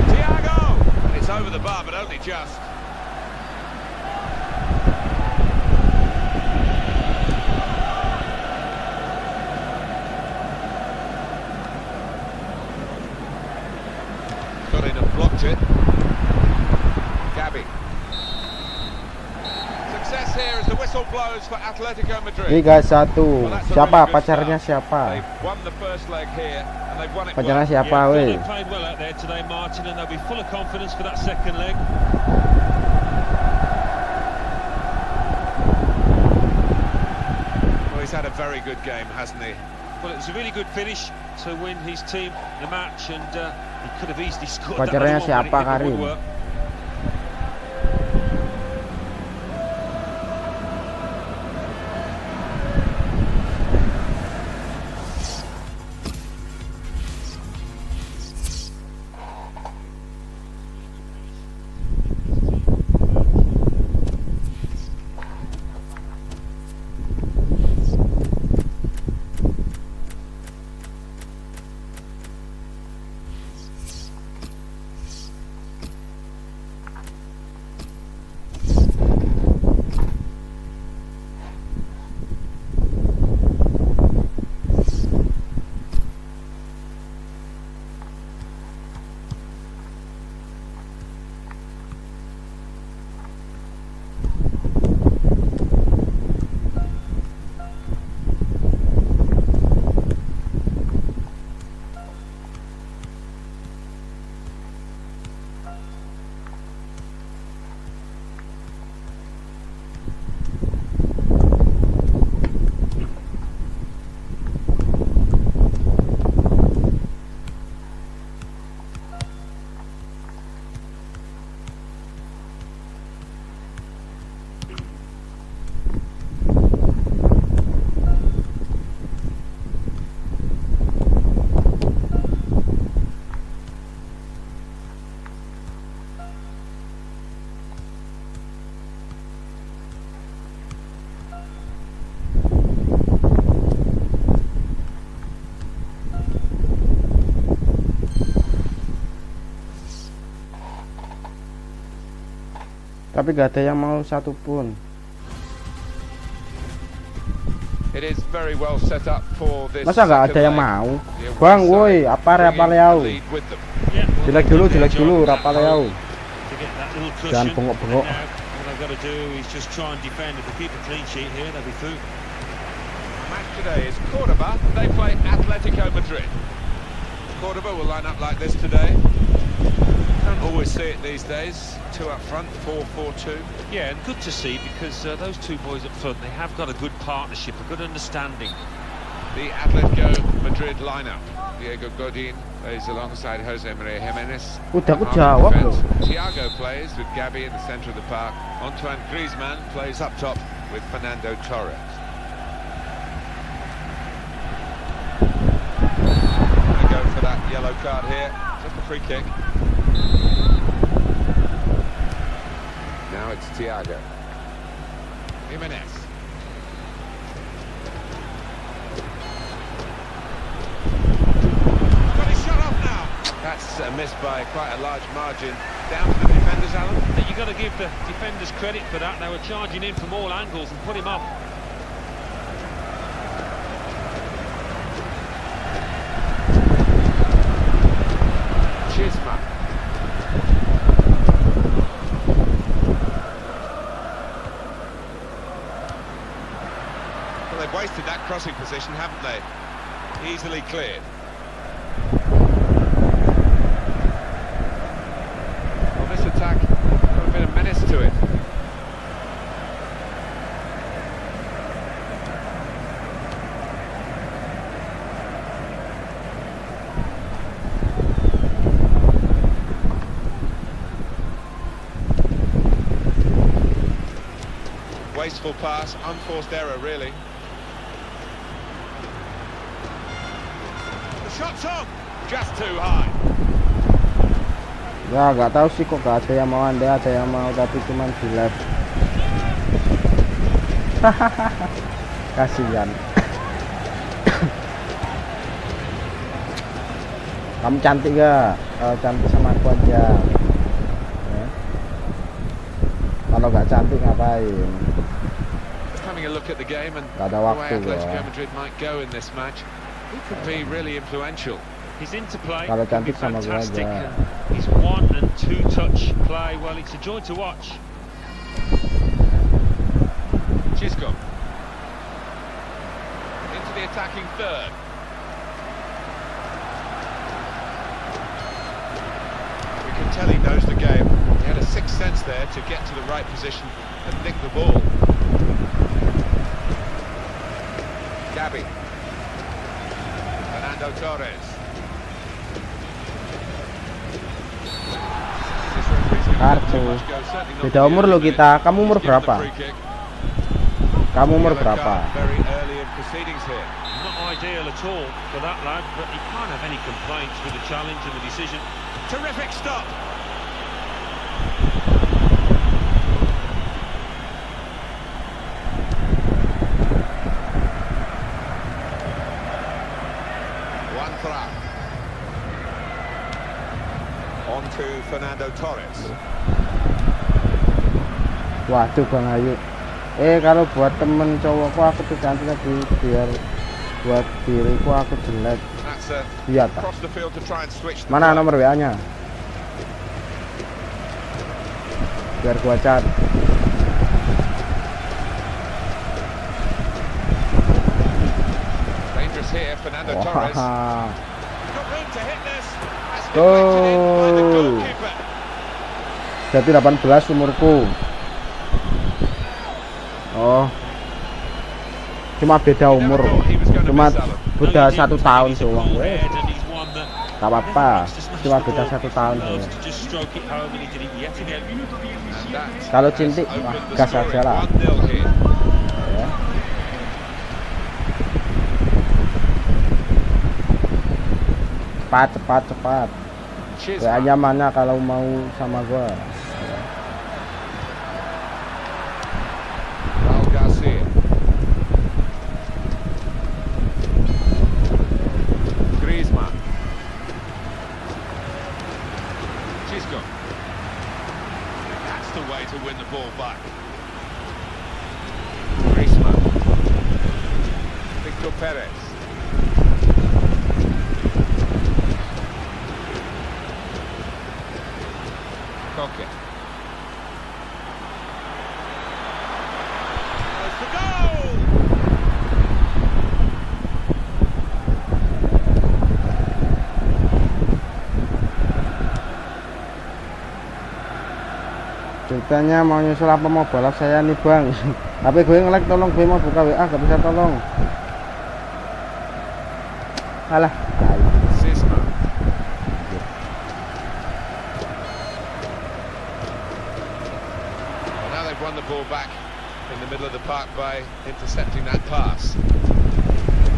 Thiago! And it's over the bar, but only just. Got in and blocked it. Gabi. Success here as the whistle blows for Atletico Madrid. 3-1. Well, that's a Siapa really good pacarnya start. siapa? They've won the first leg here and they've won it Pacarnya well. siapa Yeah, weh? they played well out there today, Martin, and they'll be full of confidence for that second leg. Well, he's had a very good game, hasn't he? Well, it was a really good finish to win his team the match, and he could have easily scored that Pacarnya other one, siapa, but it Karim? would work. Tapi gak ada yang mau satu pun. It is very well set up for this. Masa gak ada yang mau? Bang, woi, apa Rapaleau? Jelek dulu Rapaleau. Jangan bengok-bengok. All they've got to do is just try and defend. If they keep a clean sheet here, they'll be through. Match today is Cordoba. They play Atletico Madrid. Cordoba will line up like this today. Don't always see it these days. Two up front, 4-4-2. Yeah, and good to see because those two boys up front, they have got a good partnership, a good understanding. The Atletico Madrid lineup. Diego Godin plays alongside Jose Maria Jimenez. Udah aku jawab loh. Thiago plays with Gabi in the centre of the park. Antoine Griezmann plays up top with Fernando Torres. Gonna go for that yellow card here. Just a free kick. Now it's Thiago. Jimenez. Got his shot off now. That's missed by quite a large margin. Down to the defenders, Alan. You've got to give the defenders credit for that. They were charging in from all angles and put him off. Chisma. Well, they've wasted that crossing position, haven't they? Easily cleared. Well, this attack got a bit of menace to it. wasteful pass, unforced error really. The shot's on, just too high. Ya nggak tahu sih kok gak ada yang mau, ada yang mau tapi cuman di live. Kasihan. Kamu cantik gak? Kalau cantik sama aku aja ya. Kalau nggak cantik ngapain? Having a look at the game and Gak ada the way waktu Atletico gua. Madrid might go in this match, he could be really influential. His interplay Kalau can be cantik sama gua fantastic. aja. His 1 and 2 touch play, well, it's a joy to watch. Chisco into the attacking third. We can tell he knows the game. He had a sixth sense there to get to the right position and nick the ball. Gabi, Fernando Torres. Kartu. Beda umur lo kita. Kamu umur berapa? Kamu umur berapa? Not ideal at all for that lad, but he can't have any complaints with the challenge and the decision. Terrific stop. One throw. On to Fernando Torres. Waduh Bang Hayu. Kalau buat temen cowokku aku tuh cantik, tapi biar buat diriku aku jelek. That's Iya tak? across the field to try and switch the Mana play. nomor WA-nya? Biar gua chat. Dangerous here, Fernando Torres. Wah. Got room to hit this. That's Goal. deflected in by the goalkeeper. Jadi 18 umurku. Oh. Cuma beda umur. Cuma beda 1 tahun sih uang gue. Tak apa-apa. Cuma beda 1 tahun sih. Kalau cintik, wah, gas aja lah. Ya. Cepat. WA-nya mana kalau mau sama gua? Raul Garcia. Griezmann. Chisco. That's the way to win the ball back. Griezmann. Victor Perez. Koke. There's the goal! Ceritanya mau nyusul apa mau balap saya nih Bang. Tapi gue nge-like, tolong gue mau buka WA gak bisa tolong. Alah. Sisma. Well, now they've won the ball back in the middle of the park by intercepting that pass.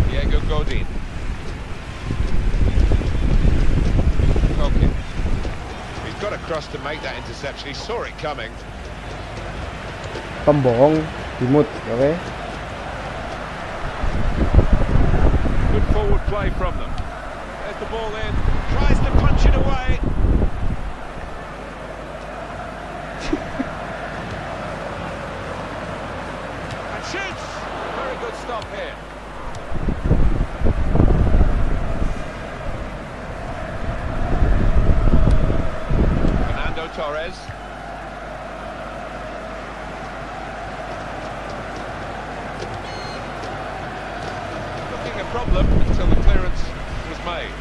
Diego Godin. Okay. He's got across to make that interception. He saw it coming. Pembohong dimut, oke? Good forward play from them. There's the ball in. Tries to punch it away. And shoots. Very good stop here. Fernando Torres. Looking a problem until the clearance was made.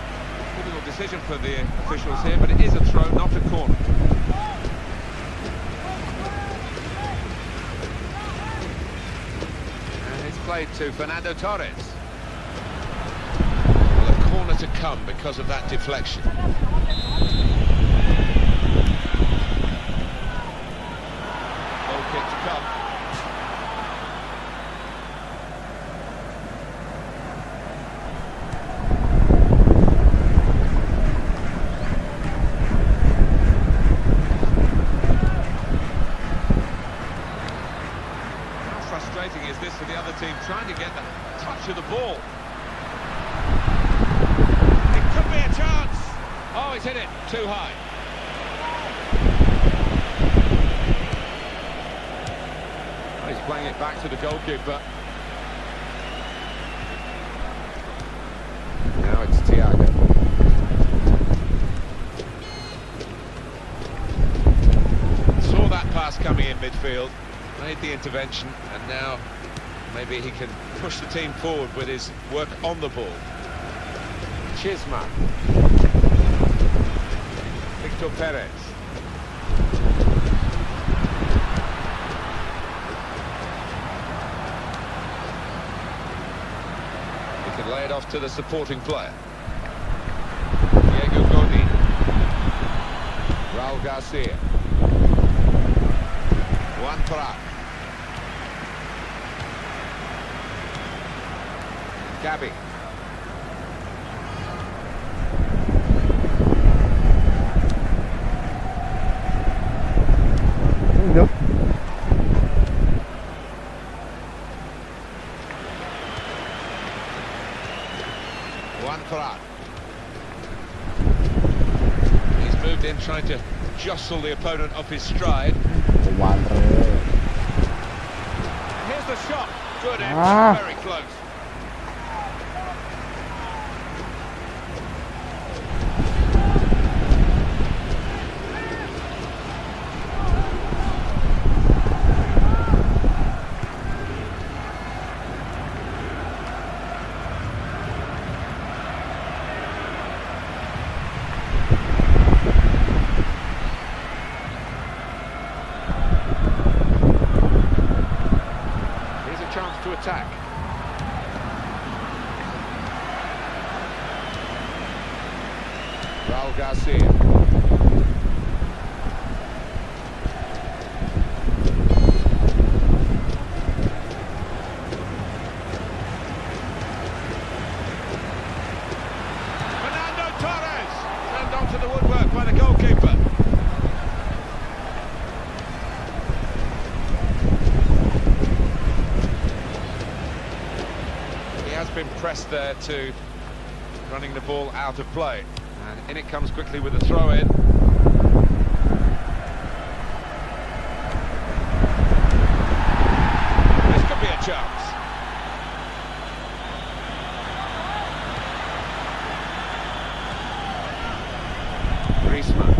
Difficult decision for the officials here, but it is a throw, not a corner. And it's played to Fernando Torres. Well, a corner to come because of that deflection. Goal kick to come. hit it too high. He's playing it back to the goalkeeper. Now it's Thiago. Saw that pass coming in midfield, made the intervention, and now maybe he can push the team forward with his work on the ball. Chisma. Victor Perez. He can lay it off to the supporting player. Diego Godin. Raul Garcia. Juan Prat. Capek. No. Juan Prat. He's moved in, trying to jostle the opponent off his stride. Here's the shot. Good in, very close. To attack. Raul Garcia. Fernando Torres turned onto the woodwork by the goalkeeper. Been pressed there to running the ball out of play, and in it comes quickly with a throw in. This could be a chance. Griezmann.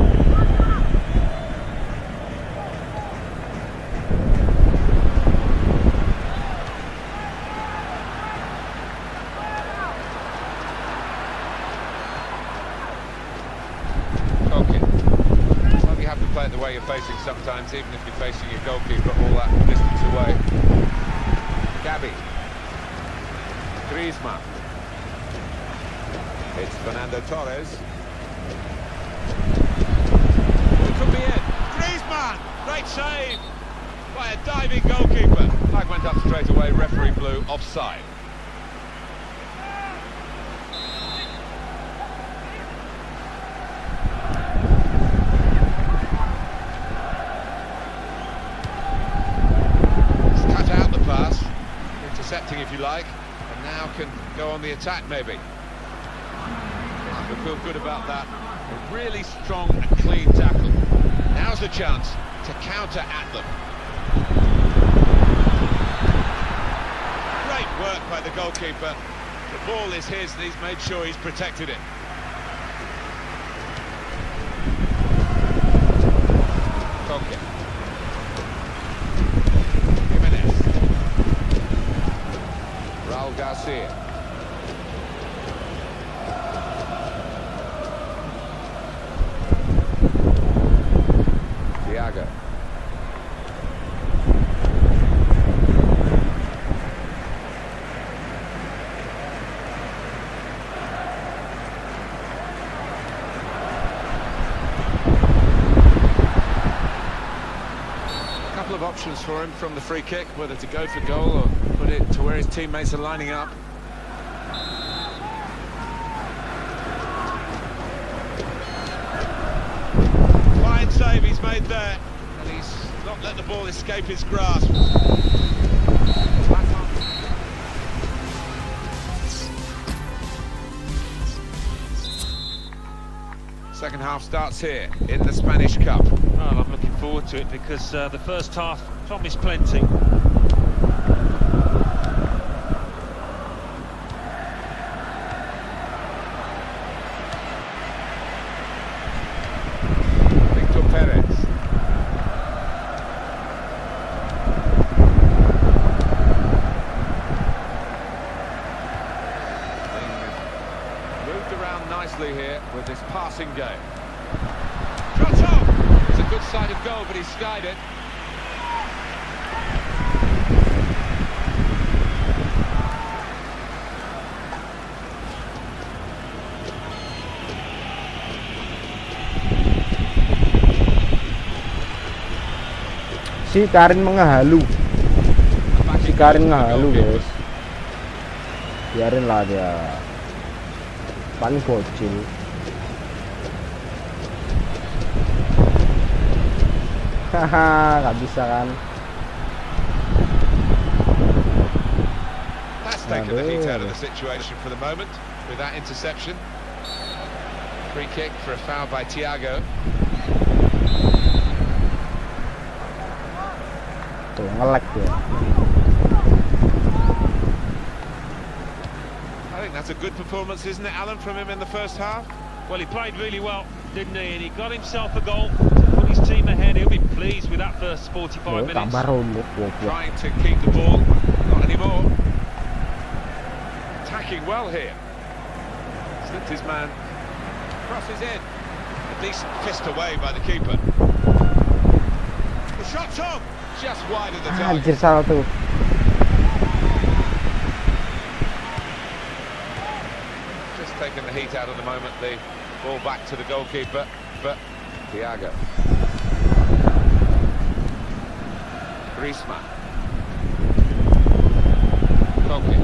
Play it the way you're facing sometimes, even if you're facing your goalkeeper all that distance away. Gabi. Griezmann. It's Fernando Torres. It could be it. Griezmann! Great save by a diving goalkeeper. Flag went up straight away, referee blew offside. Intercepting, if you like, and now can go on the attack maybe. You'll feel good about that. A really strong and clean tackle. Now's the chance to counter at them. Great work by the goalkeeper. The ball is his and he's made sure he's protected it. Koke. Raul Garcia. Thiago. A couple of options for him from the free kick, whether to go for goal or put it to where his teammates are lining up. Fine save he's made there, and he's not let the ball escape his grasp. Second half starts here in the Spanish Cup. Well, I'm looking forward to it because the first half promised plenty. Victor Perez. Moved around nicely here with this passing game. Shot on! It's a good sight of goal, but he skied it. Si Karin ngehalu. Si Karin ngehalu, guys. Biarin lah dia. Paling bocil. Haha, nggak bisa kan? That's taken the heat out of the situation for the moment with that interception. Free kick for a foul by Thiago. Tuh, ngelek dia. I think that's a good performance, isn't it, Alan, from him in the first half? Well, he played really well, didn't he? And he got himself a goal to put his team ahead. He'll be pleased with that first 45 minutes. Tambah rumit, Trying to keep the ball, not anymore. Attacking well here. Slipped his man. Crosses in. A decent fist away by the keeper. The shot's on. Just wide of the target. Anjir, salah tuh. Just taking the heat out of the moment. The ball back to the goalkeeper, but Thiago. Griezmann. Koke.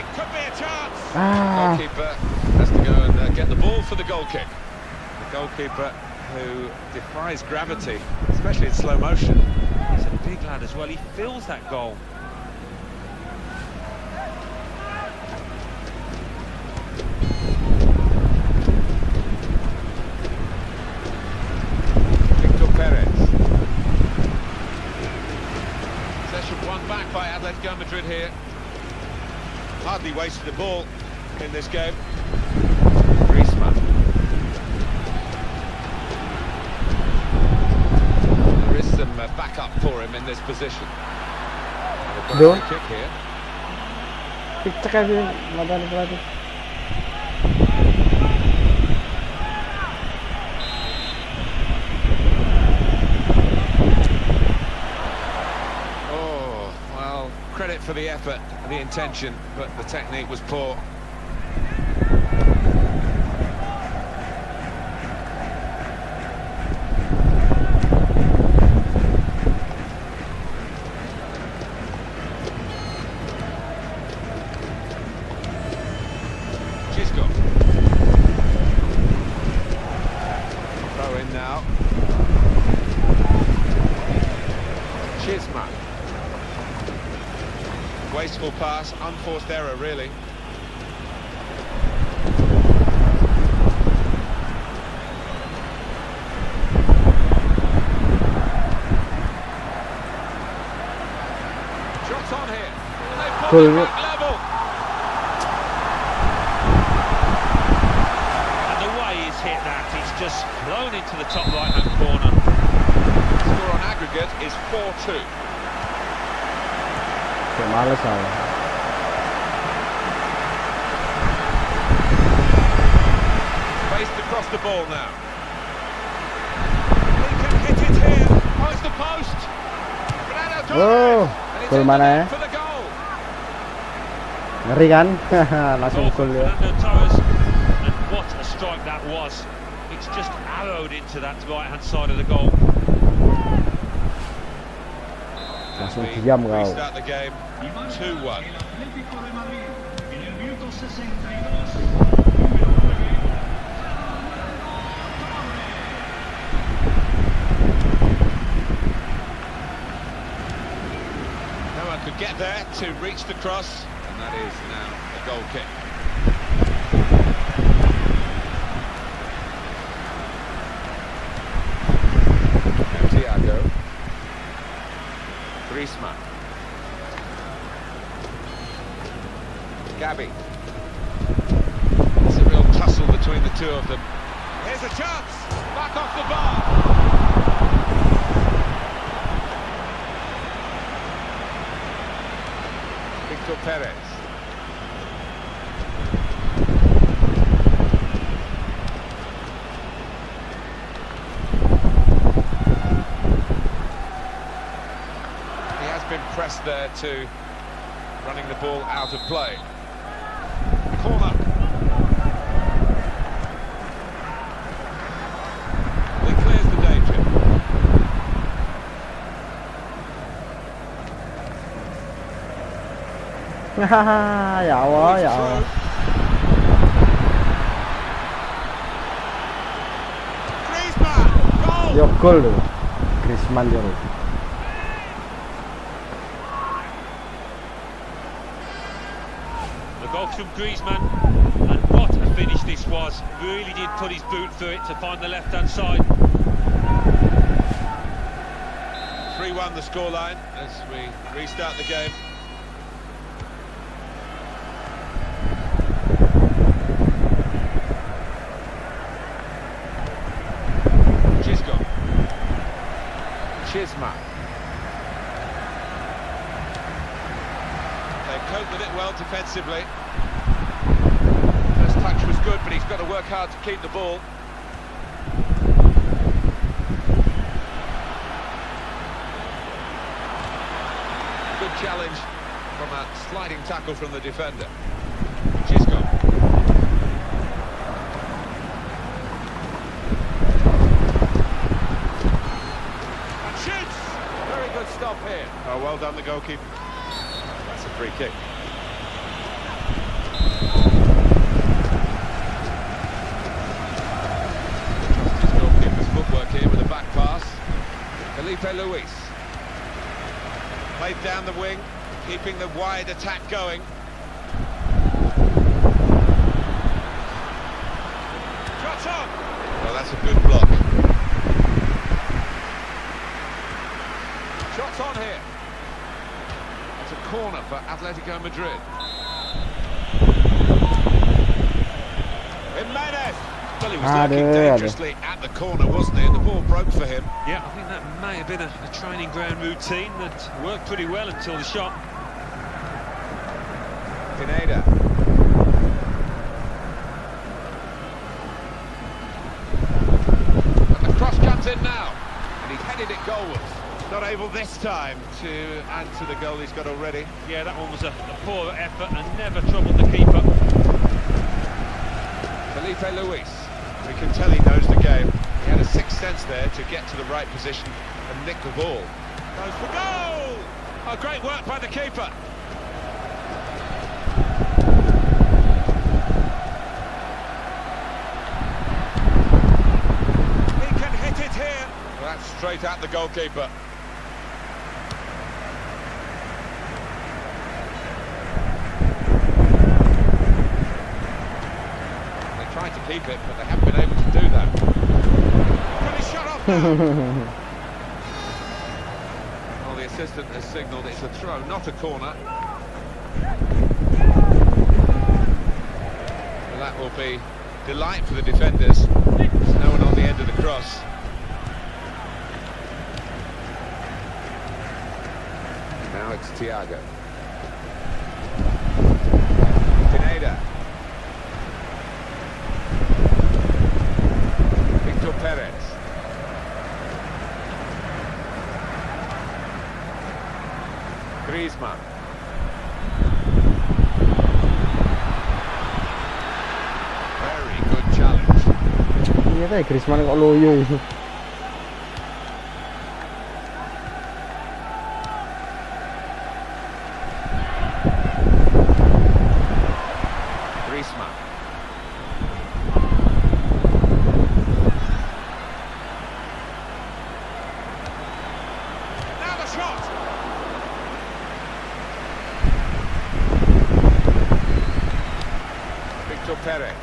It could be a chance. Goalkeeper has to go and get the ball for the goal kick. The goalkeeper who defies gravity, especially in slow motion. He's a big lad as well. He fills that goal. Victor Perez. Possession won back by Atletico Madrid here. Hardly wasted the ball in this game. Griezmann. There is some backup for him in this position. They've got a free kick here. Cek aja matanya pelatih. Oh, well, credit for the effort and the intention, but the technique was poor. Throw in now. Griezmann. Wasteful pass, unforced error really. Shots on here. And they put it back level. Hit that, it's just flown into the top right hand corner. Score on aggregate is 4-2. Kayak males saya. Faced across the ball now. He can hit it here. Oh, it's the post. Fernando Oh, and it's gol in mana the ya? net for the goal. Ngeri kan? Langsung Goal gol from ya. Fernando Torres. And what a strike that was. It's just arrowed into that right hand side of the goal. Langsung We diam kau. restart the game 2-1. No one could get there to reach the cross, and that is now a goal kick. Thiago. Griezmann. Gabi. It's a real tussle between the two of them. Here's a chance. Back off the bar. Victor Perez. He has been pressed there too, running the ball out of play. Corner. It clears the danger. Hahaha, ya Allah, ya Allah. Griezmann, goal! Yo gol loh. Griezmann yo. The goal from Griezmann, and what a finish this was. Really did put his boot through it to find the left-hand side. 3-1 the scoreline as we restart the game. Chisma. They cope with it well defensively. First touch was good, but he's got to work hard to keep the ball. Good challenge from a sliding tackle from the defender. Chisco. Stop here. Oh, well done, the goalkeeper. That's a free kick. Trust his goalkeeper's footwork here with a back pass. Felipe Luis. Played down the wing, keeping the wide attack going. Shots on! Well, that's a good block. Shots on here. It's a corner for Atletico Madrid. Jimenez. Well, he was looking dangerously at the corner, wasn't he? And the ball broke for him. Yeah, I think that may have been a training ground routine that worked pretty well until the shot. Pineda. And the cross comes in now. And he's headed it goalwards. Not able this time to add to the goal he's got already. Yeah, that one was a poor effort and never troubled the keeper. Felipe Luis. We can tell he knows the game. He had a sixth sense there to get to the right position and nick the ball. Goes for goal! Oh, great work by the keeper. He can hit it here. Well, that's straight at the goalkeeper. Tried to keep it, but they haven't been able to do that. Can he shut off now? Well, the assistant has signalled it's a throw, not a corner. Well, that will be delight for the defenders. There's no one on the end of the cross. Now it's Thiago. Pineda. Perez. Griezmann. Very good challenge. Iya deh, Griezmann kok loyo. Griezmann. Perez.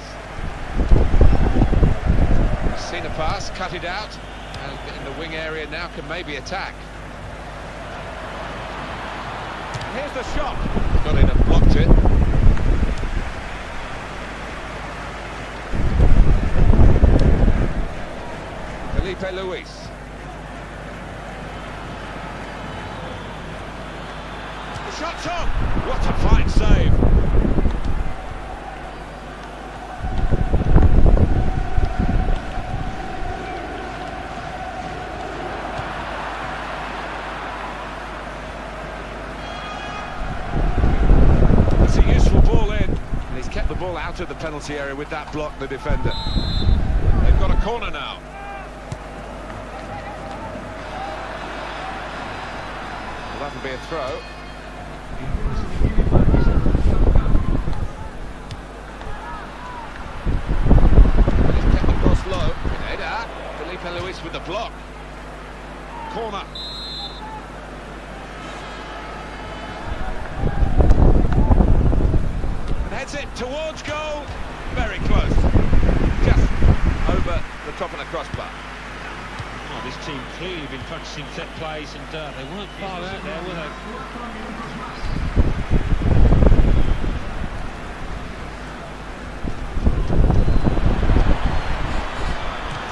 Seen a pass, cut it out, and in the wing area now can maybe attack. Here's the shot. Got in and blocked it. Felipe Luis. The shot's on. What a fine save. It's a useful ball in, and he's kept the ball out of the penalty area with that block, the defender. They've got a corner now. Well, that'll be a throw. He's kept the cross low. Pineda. Felipe Luis with the block. Corner. And heads it towards goal. Very close. Just over the top of the crossbar. Oh, this team clearly been practicing set plays, and they weren't far out there, were they?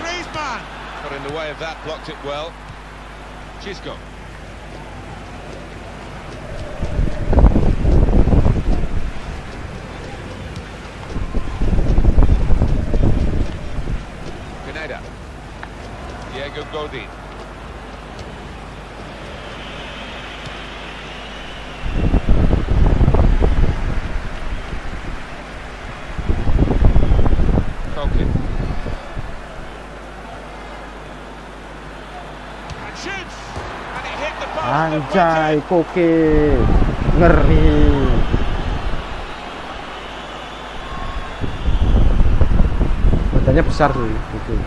Griezmann got in the way of that, blocked it well. Chisco. Pineda. Diego Godin. Kokin. And shoots! And it hit the post. Anjay, Koke. Ngeri. Badannya besar tuh, Koke.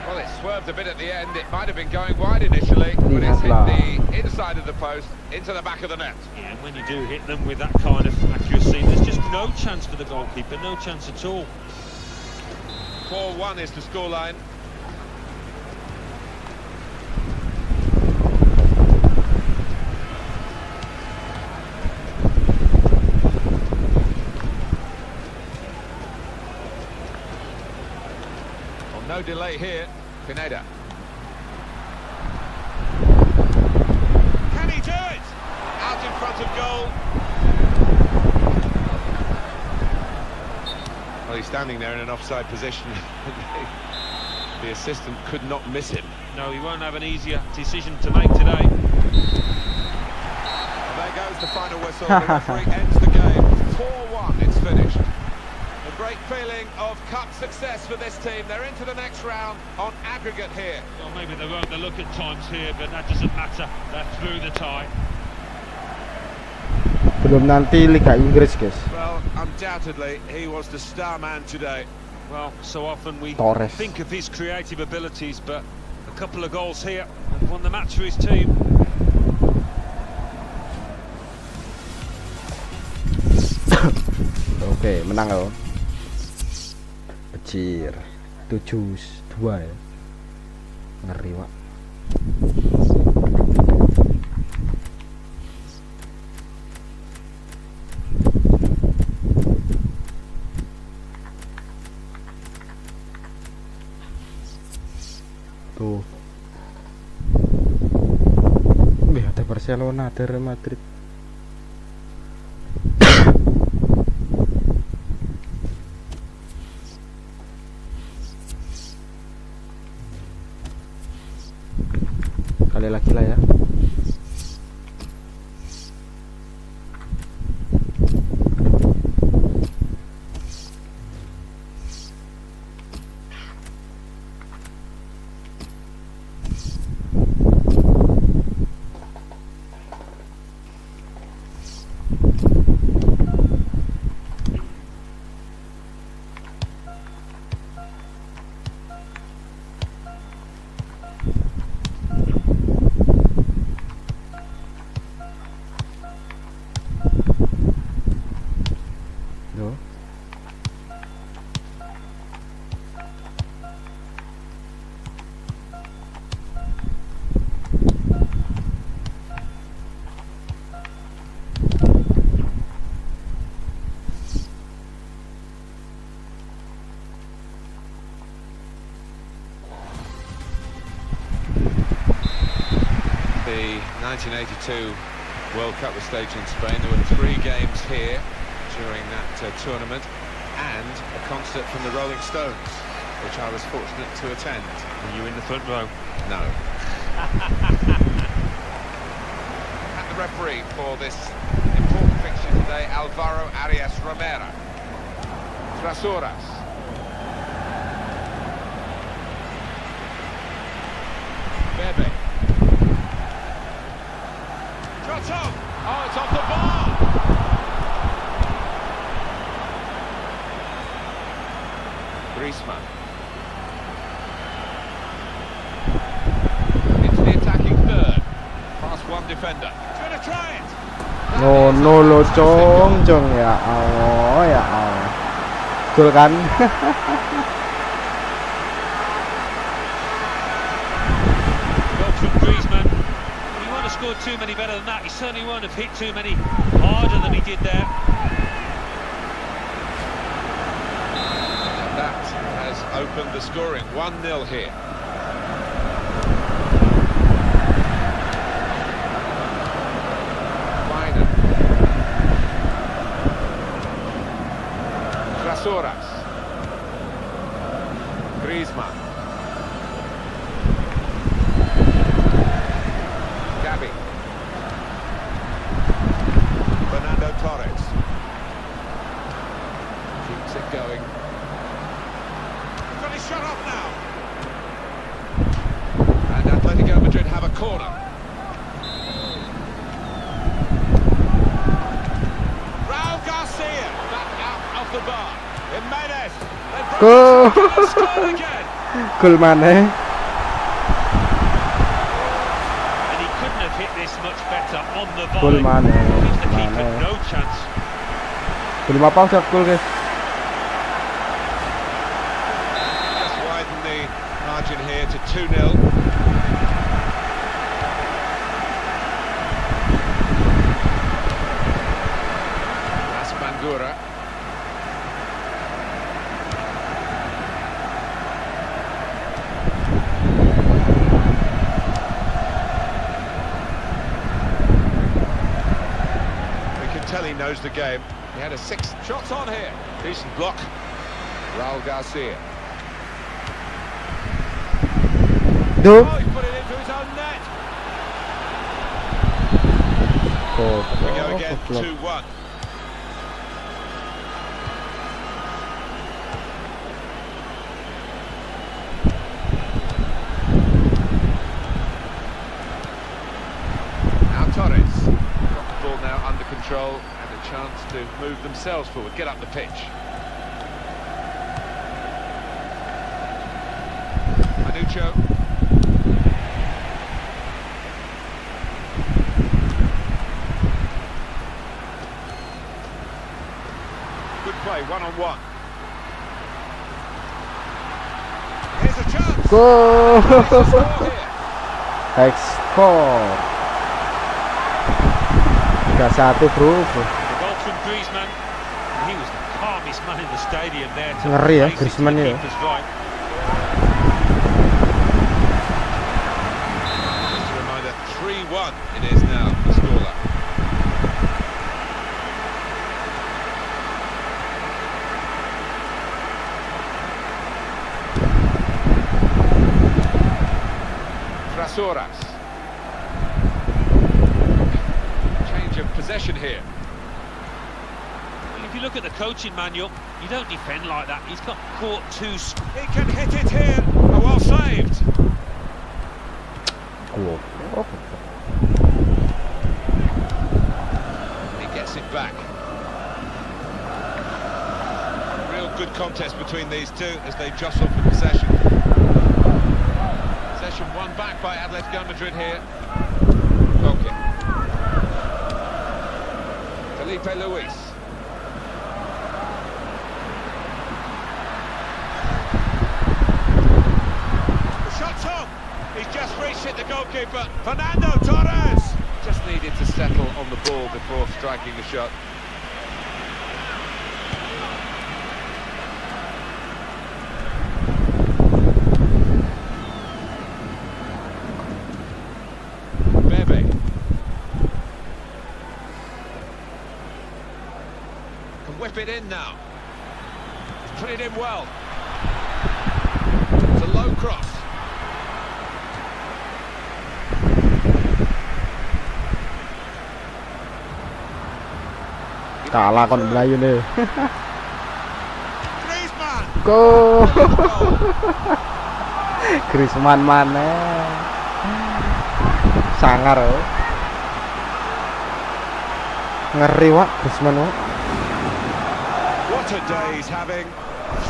Well, it swerved a bit at the end. It might have been going wide initially, but it's hit the inside of the post, into the back of the net. Yeah, and when you do hit them with that kind of accuracy, there's just no chance for the goalkeeper, no chance at all. 4-1 is the scoreline. Well, no delay here. Pineda. Can he do it? Out in front of goal. Well, he's standing there in an offside position. The assistant could not miss him. No, he won't have an easier decision to make today. And there goes the final whistle. The referee ends the game. 4-1, it's finished. A great feeling of cup success for this team. They're into the next round on aggregate here. Well, maybe they won't look at times here, but that doesn't matter. They're through the tie. Belum nanti Liga Inggris, guys. Well, undoubtedly, he was the star man today. Well, so often we Torres. think of his creative abilities, but a couple of goals here and won the match for his team. Oke, menang loh. Pecir 7-2 ya. Ngeri, Pak. Tuh. Ada Barcelona, ada Real Madrid. Kali lagi lah ya. 1982 World Cup was staged in Spain. There were 3 games here during that tournament, and a concert from the Rolling Stones, which I was fortunate to attend. Were you in the front row? No. And the referee for this important fixture today, Alvaro Arias Romero. Trasuras. Bebe. Shots on! Oh, it's off the bar! Griezmann. Into the attacking third. Past one defender. He's going to try it! No lo Chong ya Allah ya Allah. Betul kan? Well from Griezmann. He won't have scored too many better than that. He certainly won't have hit too many harder than he did there. And that has opened the scoring. 1-0 here. Trasuras. Griezmann. Gabi. Fernando Torres. Keeps it going. Got his shot off now. And Atletico Madrid have a corner. Raul Garcia back out of the bar. Jimenez. Go. Scored again. Gol maneh. And he couldn't have hit this much better on the Gol volley. maneh. Gives the keeper Maneh. no chance. Belum apa udah gol guys. Just widen the margin here to 2-0. That's Bangura. We can tell he knows the game. He had a 6 shots on here. Decent block. Raul Garcia. Duh. Oh, he's put it into his own net. We go again, 2-1. Now Torres. Got the ball now under control and a chance to move themselves forward, get up the pitch. Manucho. Good play, one-on-one. Here's a chance. Go. There's a score here. Ekspor. 3-1 bro. The goal from Griezmann. He was the calmest man in the stadium there to Ngeri ya, place it to Griezmann the ya. keeper's right. Just a reminder, 3-1 it is now, the scoreline. Trasuras. Change of possession here. Well, if you look at the coaching manual, you don't defend like that. He's got caught too. He can hit it here. Oh, well saved. He gets it back. Real good contest between these two as they jostle for possession. Possession won back by Atletico Madrid here. Okay. Felipe Luis. The shot's on. He's just reached it, the goalkeeper. Fernando Torres. Just needed to settle on the ball before striking the shot. Bebe. step it in now. Put it in well. It's a low cross. Kalah kon Melayu nih. Griezmann. Go. Griezmann mana? Sangar oh. Ngeri wak Griezmann wak. What a day he's having.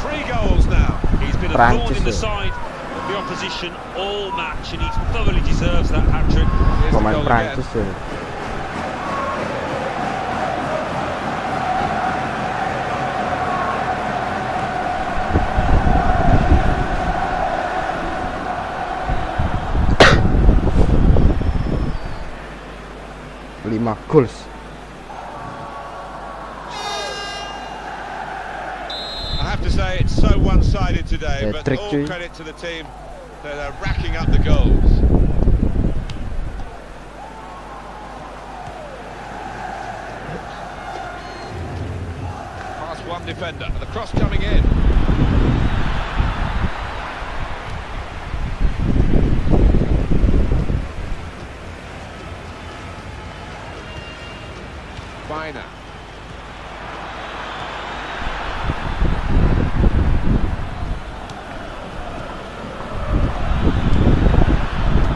3 goals now. He's been a thorn in the side of the opposition all match, and he thoroughly deserves that hat-trick. Here's the Pemain goal again. Prancis ya. Lima goals. I have to say it's so one-sided today, but Trick all cuy. credit to the team that are racking up the goals. Past one defender, the cross coming in. Finer.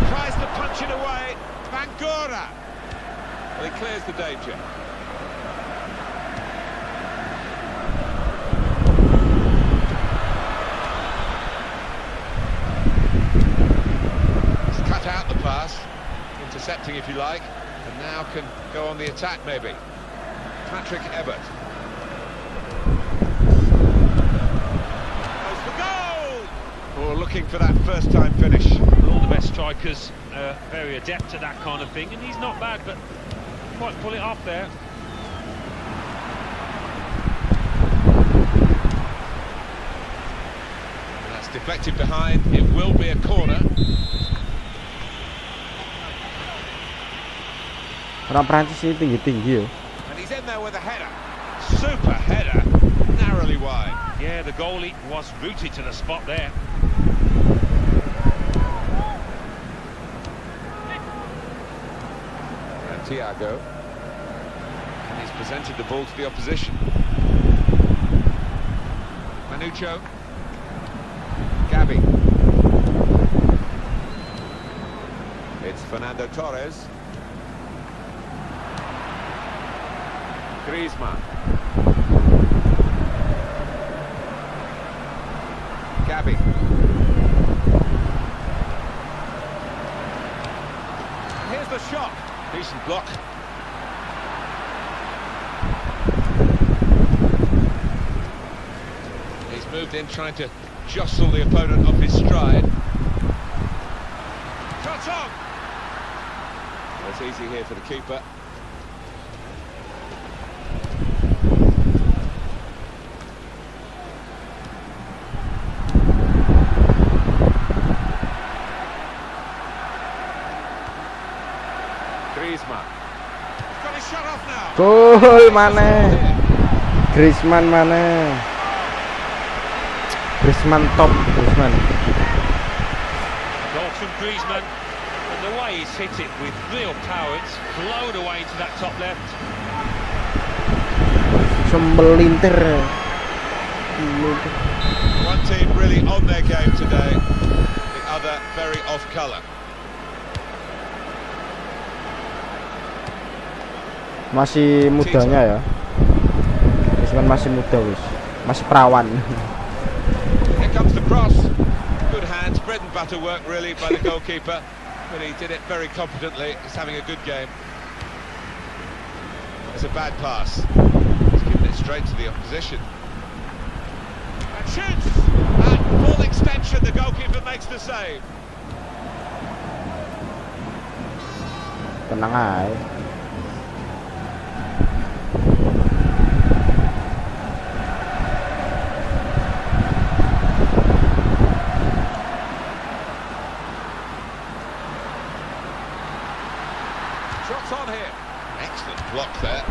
Tries to punch it away. Bangura. Well, he clears the danger. He's cut out the pass, intercepting if you like, and now can go on the attack maybe. Patrick Ebert. Goes for goal! Oh, looking for that first-time finish. All the best strikers are very adept at that kind of thing, and he's not bad, but quite pull it off there. And that's deflected behind. It will be a corner. Orang Prancis ini tinggi-tinggi yo. And he's in there with a header. Super header. Narrowly wide. Yeah, the goalie was rooted to the spot there. And Thiago. And he's presented the ball to the opposition. Manucho. Gabi. It's Fernando Torres. Griezmann. Gabi. Here's the shot. Decent block. He's moved in trying to jostle the opponent off his stride. Shot on! Well, it's easy here for the keeper. Griezmann. He's got his shot off now. Gol mana? Griezmann mana? Griezmann top, Griezmann. Goal from Griezmann, and the way he's hit it with real power, it's flowed away into that top left. Sembelintir. One team really on their game today, the other very off colour. Masih mudanya ya. Griezmann masih muda wis. Masih perawan. Here comes the cross. Good hands, bread and butter work really by the goalkeeper, but he did it very competently. He's having a good game. It's a bad pass. He's given it straight to the opposition. And shoots! At full extension, the goalkeeper makes the save. Tenang aja. Shots on here. Excellent block there.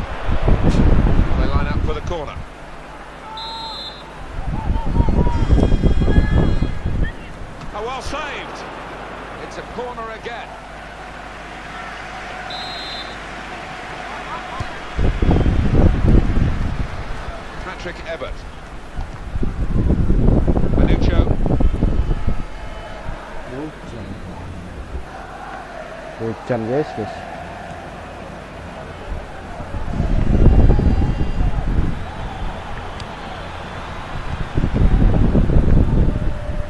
They line up for the corner. well saved. It's a corner again. Patrick Ebert. Manucho. Hujan guys.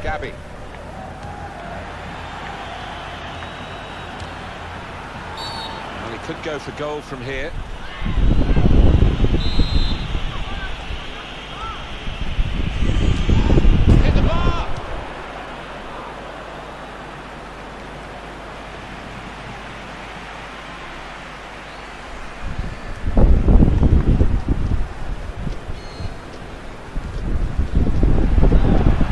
Gabby. Well, he could go for goal from here. Hit the bar!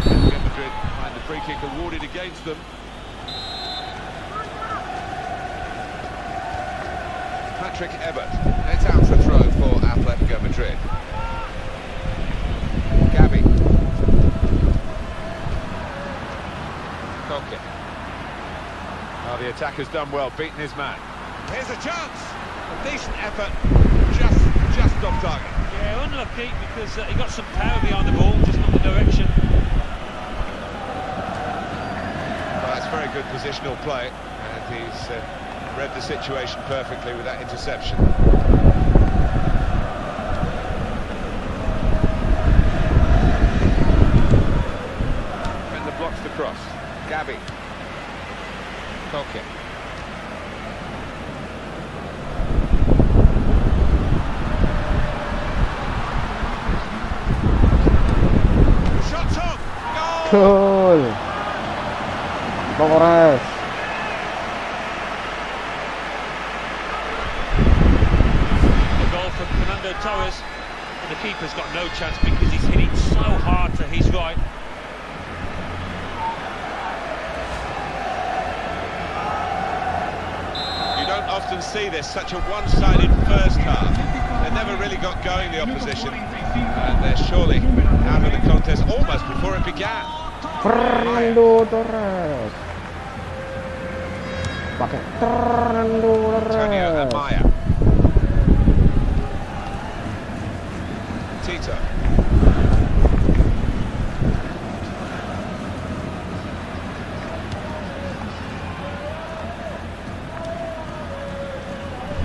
Real Madrid find the free kick awarded against them. Patrick Ebert. It's out for throw for Atletico Madrid. Gabby. Koke. Oh, the attacker's done well, beaten his man. Here's a chance. A decent effort. Just off target. Yeah, unlucky because he got some power behind the ball, just not the direction. Well, that's very good positional play, and he's read the situation perfectly with that interception. Defender blocks the cross. Gabby. Koke. Shots on! Goal! Gol. Torres. A goal from Fernando Torres, and the keeper's got no chance because he's hit it so hard to his right. You don't often see this, such a one-sided first half. They never really got going, the opposition, and they're surely out of the contest almost before it began. Fernando Torres. Pakai Fernando Antonio and Torres. Maya. Tito.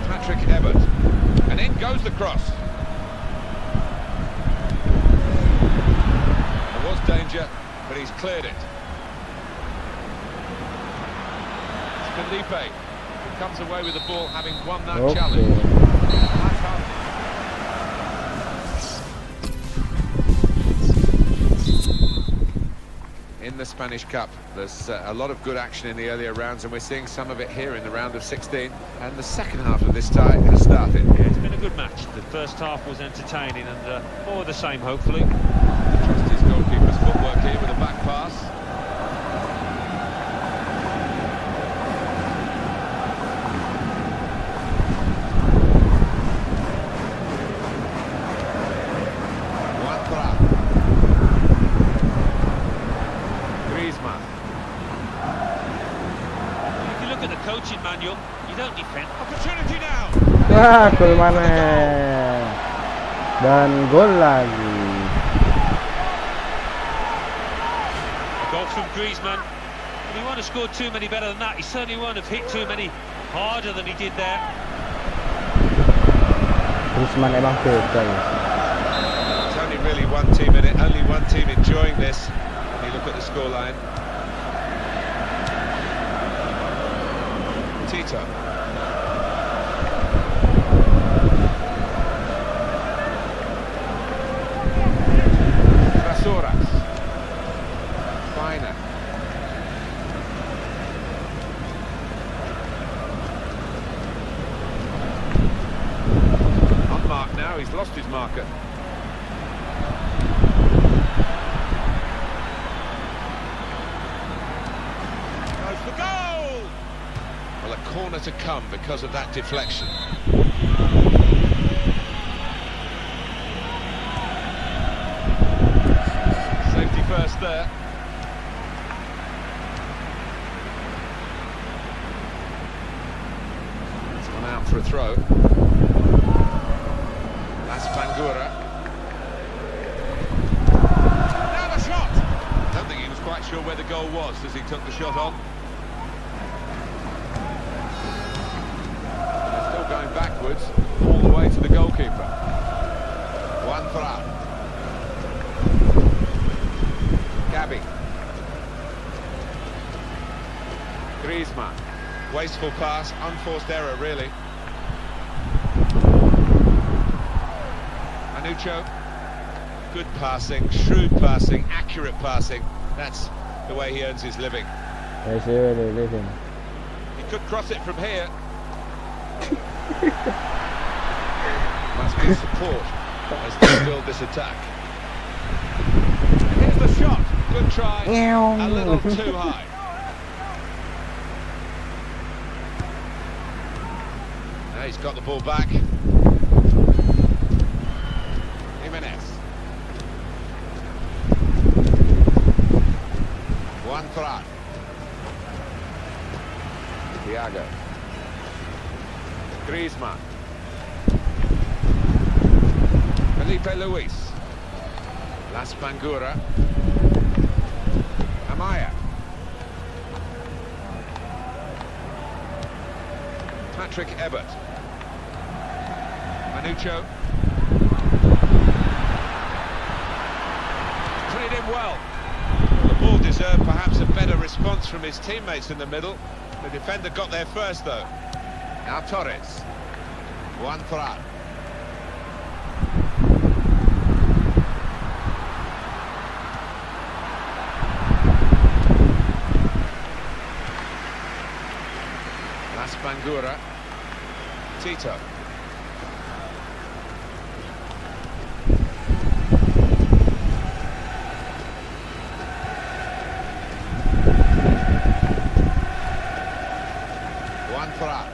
Patrick Ebert. And in goes the cross. There was danger, but he's cleared it. It's Felipe who comes away with the ball, having won that challenge. In the Spanish Cup, there's a lot of good action in the earlier rounds, and we're seeing some of it here in the round of 16. And the second half of this tie has started. Yeah, it's been a good match. The first half was entertaining, and more of the same, hopefully. Trust his goalkeeper's footwork here with a back pass. Griezmann. If you look at the coaching manual, you don't defend. Opportunity now. Wah, gol mana? Dan gol lagi. A goal from Griezmann. But he won't have scored too many better than that. He certainly won't have hit too many harder than he did there. Griezmann emang beda ya. It's only really one team in it, only one team enjoying this. When you look at the scoreline. Tito. Trasuras. Finer. On mark now, he's lost his marker. Goes for goal! Well, a corner to come because of that deflection. Safety first there. for a throw. That's Bangura. Now the shot! I don't think he was quite sure where the goal was as he took the shot on. They're still going backwards, all the way to the goalkeeper. One for out. Capek. Griezmann. Wasteful pass, unforced error really. Anucho. Good passing, shrewd passing, accurate passing. That's the way he earns his living. They see where they're living. He could cross it from here. Must be support as they build this attack. Here's the shot. Good try. A little too high. Now he's got the ball back. Jimenez. One for out. Thiago. Griezmann. Felipe Luis. Las Bangura. Amaya. Patrick Ebert. Anucho. Put it in well. The ball deserved perhaps a better response from his teammates in the middle. The defender got there first though. Now Torres. One for out. Las Bangura. Tito. One for out.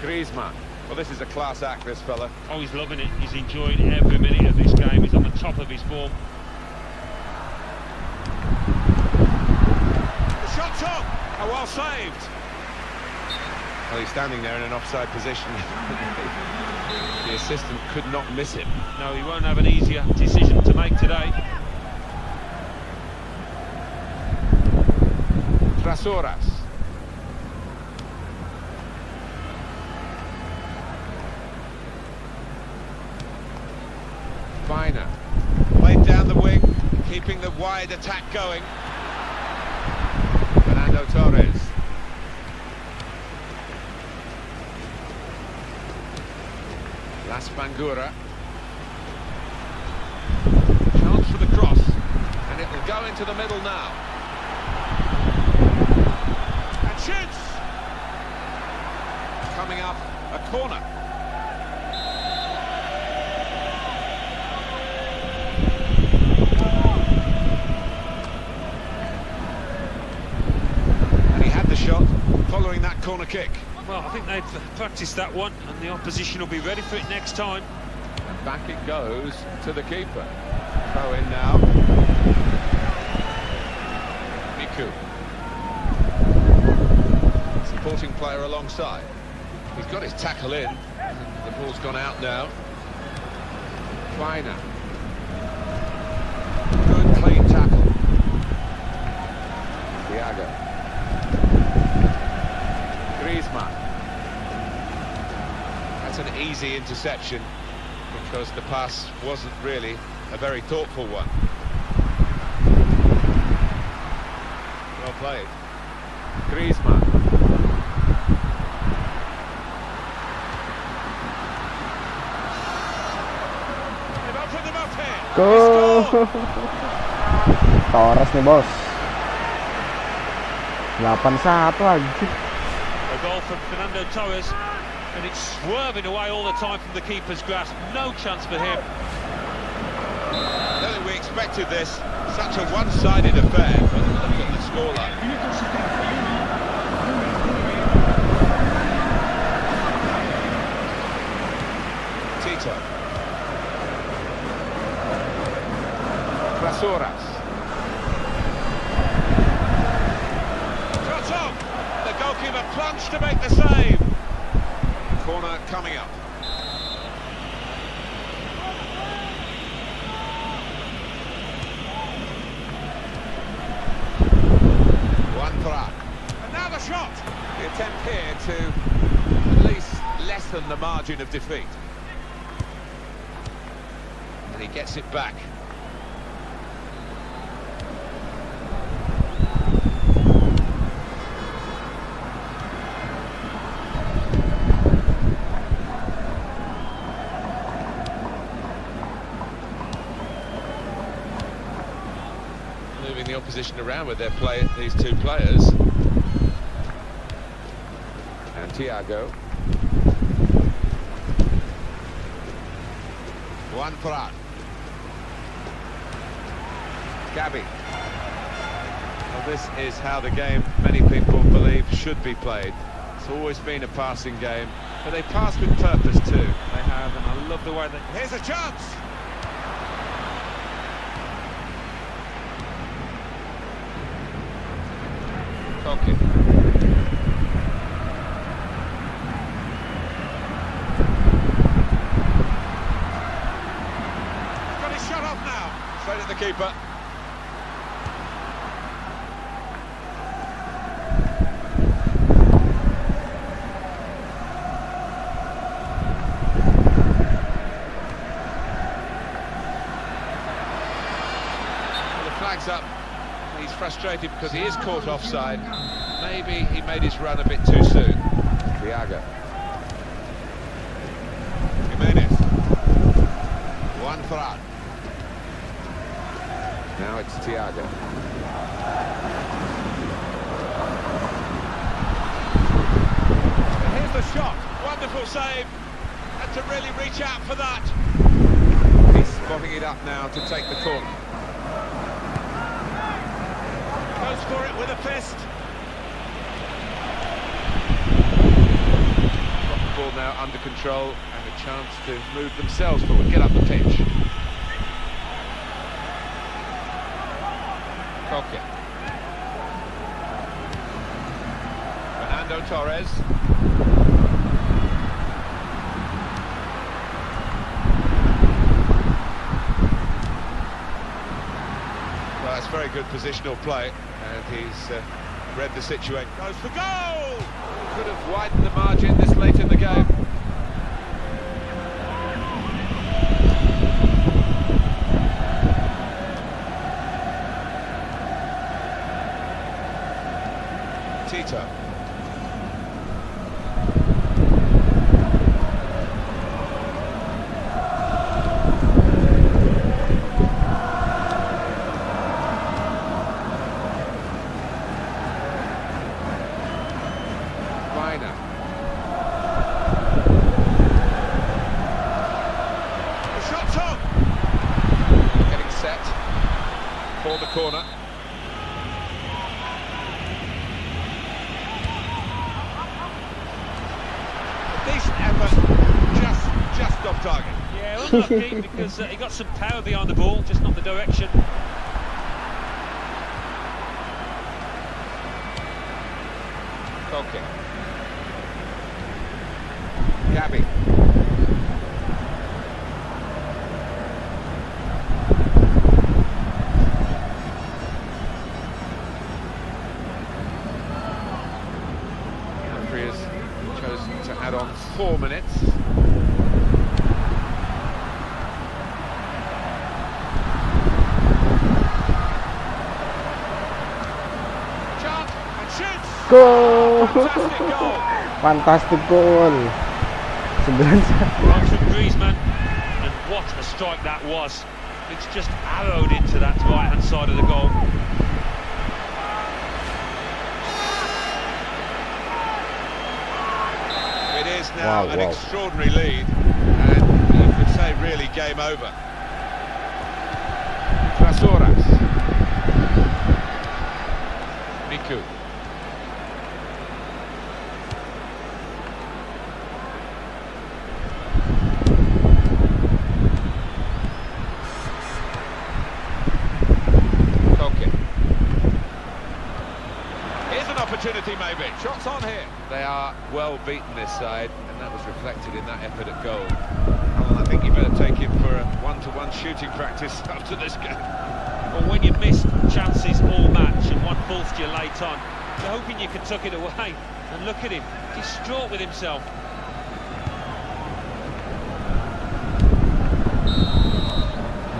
Griezmann. Well, this is a class act, this fella. Oh, he's loving it. He's enjoying every minute of this game. He's on the top of his form. The shot's on! Oh, well saved. Well, he's standing there in an offside position. The assistant could not miss him. No, he won't have an easier decision to make today. Trasoras. Finer. Played down the wing, keeping the wide attack going. Fernando Torres. Las Bangura. Chance for the cross, and it will go into the middle now. And shoots! Coming up, a corner. And he had the shot following that corner kick. Well, I think they've practiced that one, and the opposition will be ready for it next time. And back it goes to the keeper. Throw in now. Miku. Supporting player alongside. He's got his tackle in. The ball's gone out now. Finer. Good clean tackle. Thiago. Griezmann. That's an easy interception because the pass wasn't really a very thoughtful one. Well played. Griezmann. They've opened them up here. Go. Torres nih bos. 8-1 anjir. A goal from Fernando Torres, and it's swerving away all the time from the keeper's grasp. No chance for him. I don't think we expected this. Such a one-sided affair, but look at the scoreline. Tito. Trasoras. Shot on! The goalkeeper him a plunge to make the save. Corner coming up. One throw. And now the shot. The attempt here to at least lessen the margin of defeat. And he gets it back. Moving the opposition around with these two players. And Thiago. One throw. Capek. Well, this is how the game, many people believe, should be played. It's always been a passing game, but they pass with purpose too. They have, and I love the way they... Here's a chance! Okay. Got his shot off now. Straight at the keeper. Well, the flag's up. He's frustrated because he is caught offside. Maybe he made his run a bit too soon. Thiago. Jimenez. One throw. Now it's Thiago. And here's the shot. Wonderful save. Had to really reach out for that. He's spotting it up now to take the corner. Goes for it with a fist. Got the ball now under control and a chance to move themselves forward, get up the pitch. Capek. Fernando Torres. Well, that's very good positional play. And he's read the situation. Goes for goal! Could have widened the margin this late in the game. Tito. The shot's on! Getting set for the corner. A decent effort, just off target. Yeah, unlucky because he got some power behind the ball, just not the direction. Okay. Capek. Referee has chosen to add on 4 minutes. Chance and shoots. Goal! Fantastic goal. Fantastic goal. 9-1. Right from Griezmann, and what a strike that was. It's just arrowed into that right-hand side of the goal. It is now Wow, an wow. extraordinary lead, and you could say really game over. Trasoras. Miku. Here's an opportunity, maybe. Shots on here. They are well beaten this side, and that was reflected in that effort at goal. Well, I think you better take him for a one-to-one shooting practice after this game. Well, when you missed chances all match and one falls to you late on, you're hoping you can tuck it away. And look at him, distraught with himself.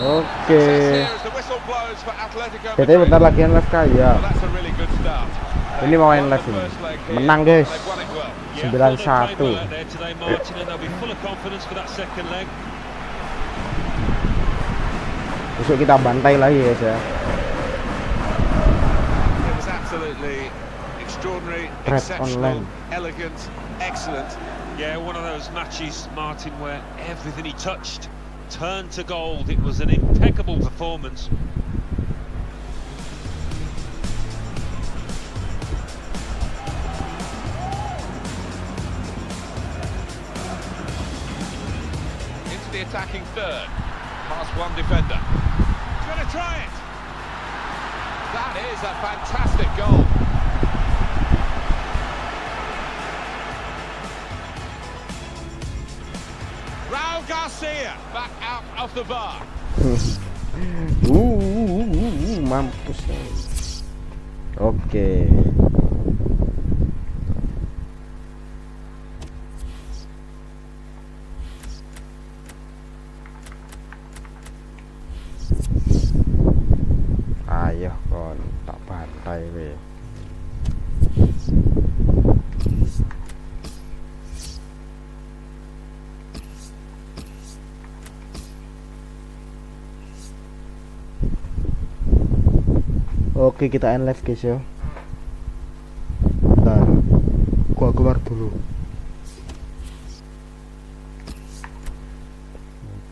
Oke. Here as the whistle blows for Atletico Jadi Madrid. bentar lagi live kaya. Well, that's a really good start. Ini mau main live ini. Menang guys. They've won it well. 9-1. Today, Martin, and they'll be full of confidence for that second leg. Besok kita bantai lagi guys ya. It was absolutely extraordinary, Threat exceptional, online. elegant, excellent. Yeah, one of those matches, Martin, where everything he touched turned to gold. It was an impeccable performance. Into the attacking third, past one defender. He's going to try it. That is a fantastic goal. Raul Garcia back out of the bar. Mampus. Oke. Ayo kon tak bantai we. Oke, kita end live guys ya. Bentar, gua keluar dulu.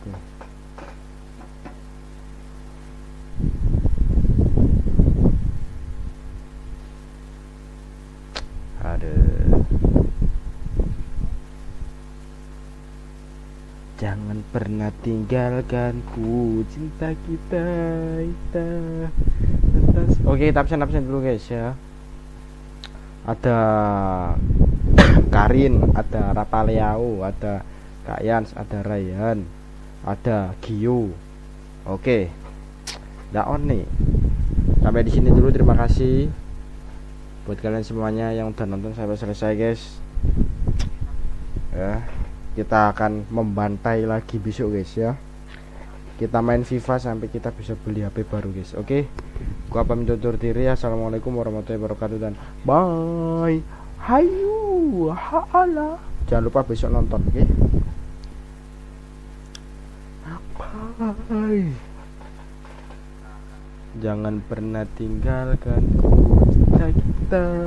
Oke. Jangan pernah tinggalkanku, cinta kita. Oke, kita absen dulu guys ya. Ada Karin, ada Rapaleau, ada Kak Yans, ada Ryan, ada Gio. Oke, udah on nih. Sampai di sini dulu, terima kasih buat kalian semuanya yang udah nonton sampai selesai guys. Ya, kita akan membantai lagi besok guys ya. Kita main FIFA sampai kita bisa beli HP baru guys. Oke, gua pamit undur diri. Assalamualaikum warahmatullahi wabarakatuh dan bye. Hayu hala. Jangan lupa besok nonton, oke? Bye. Jangan pernah tinggalkan cinta kita.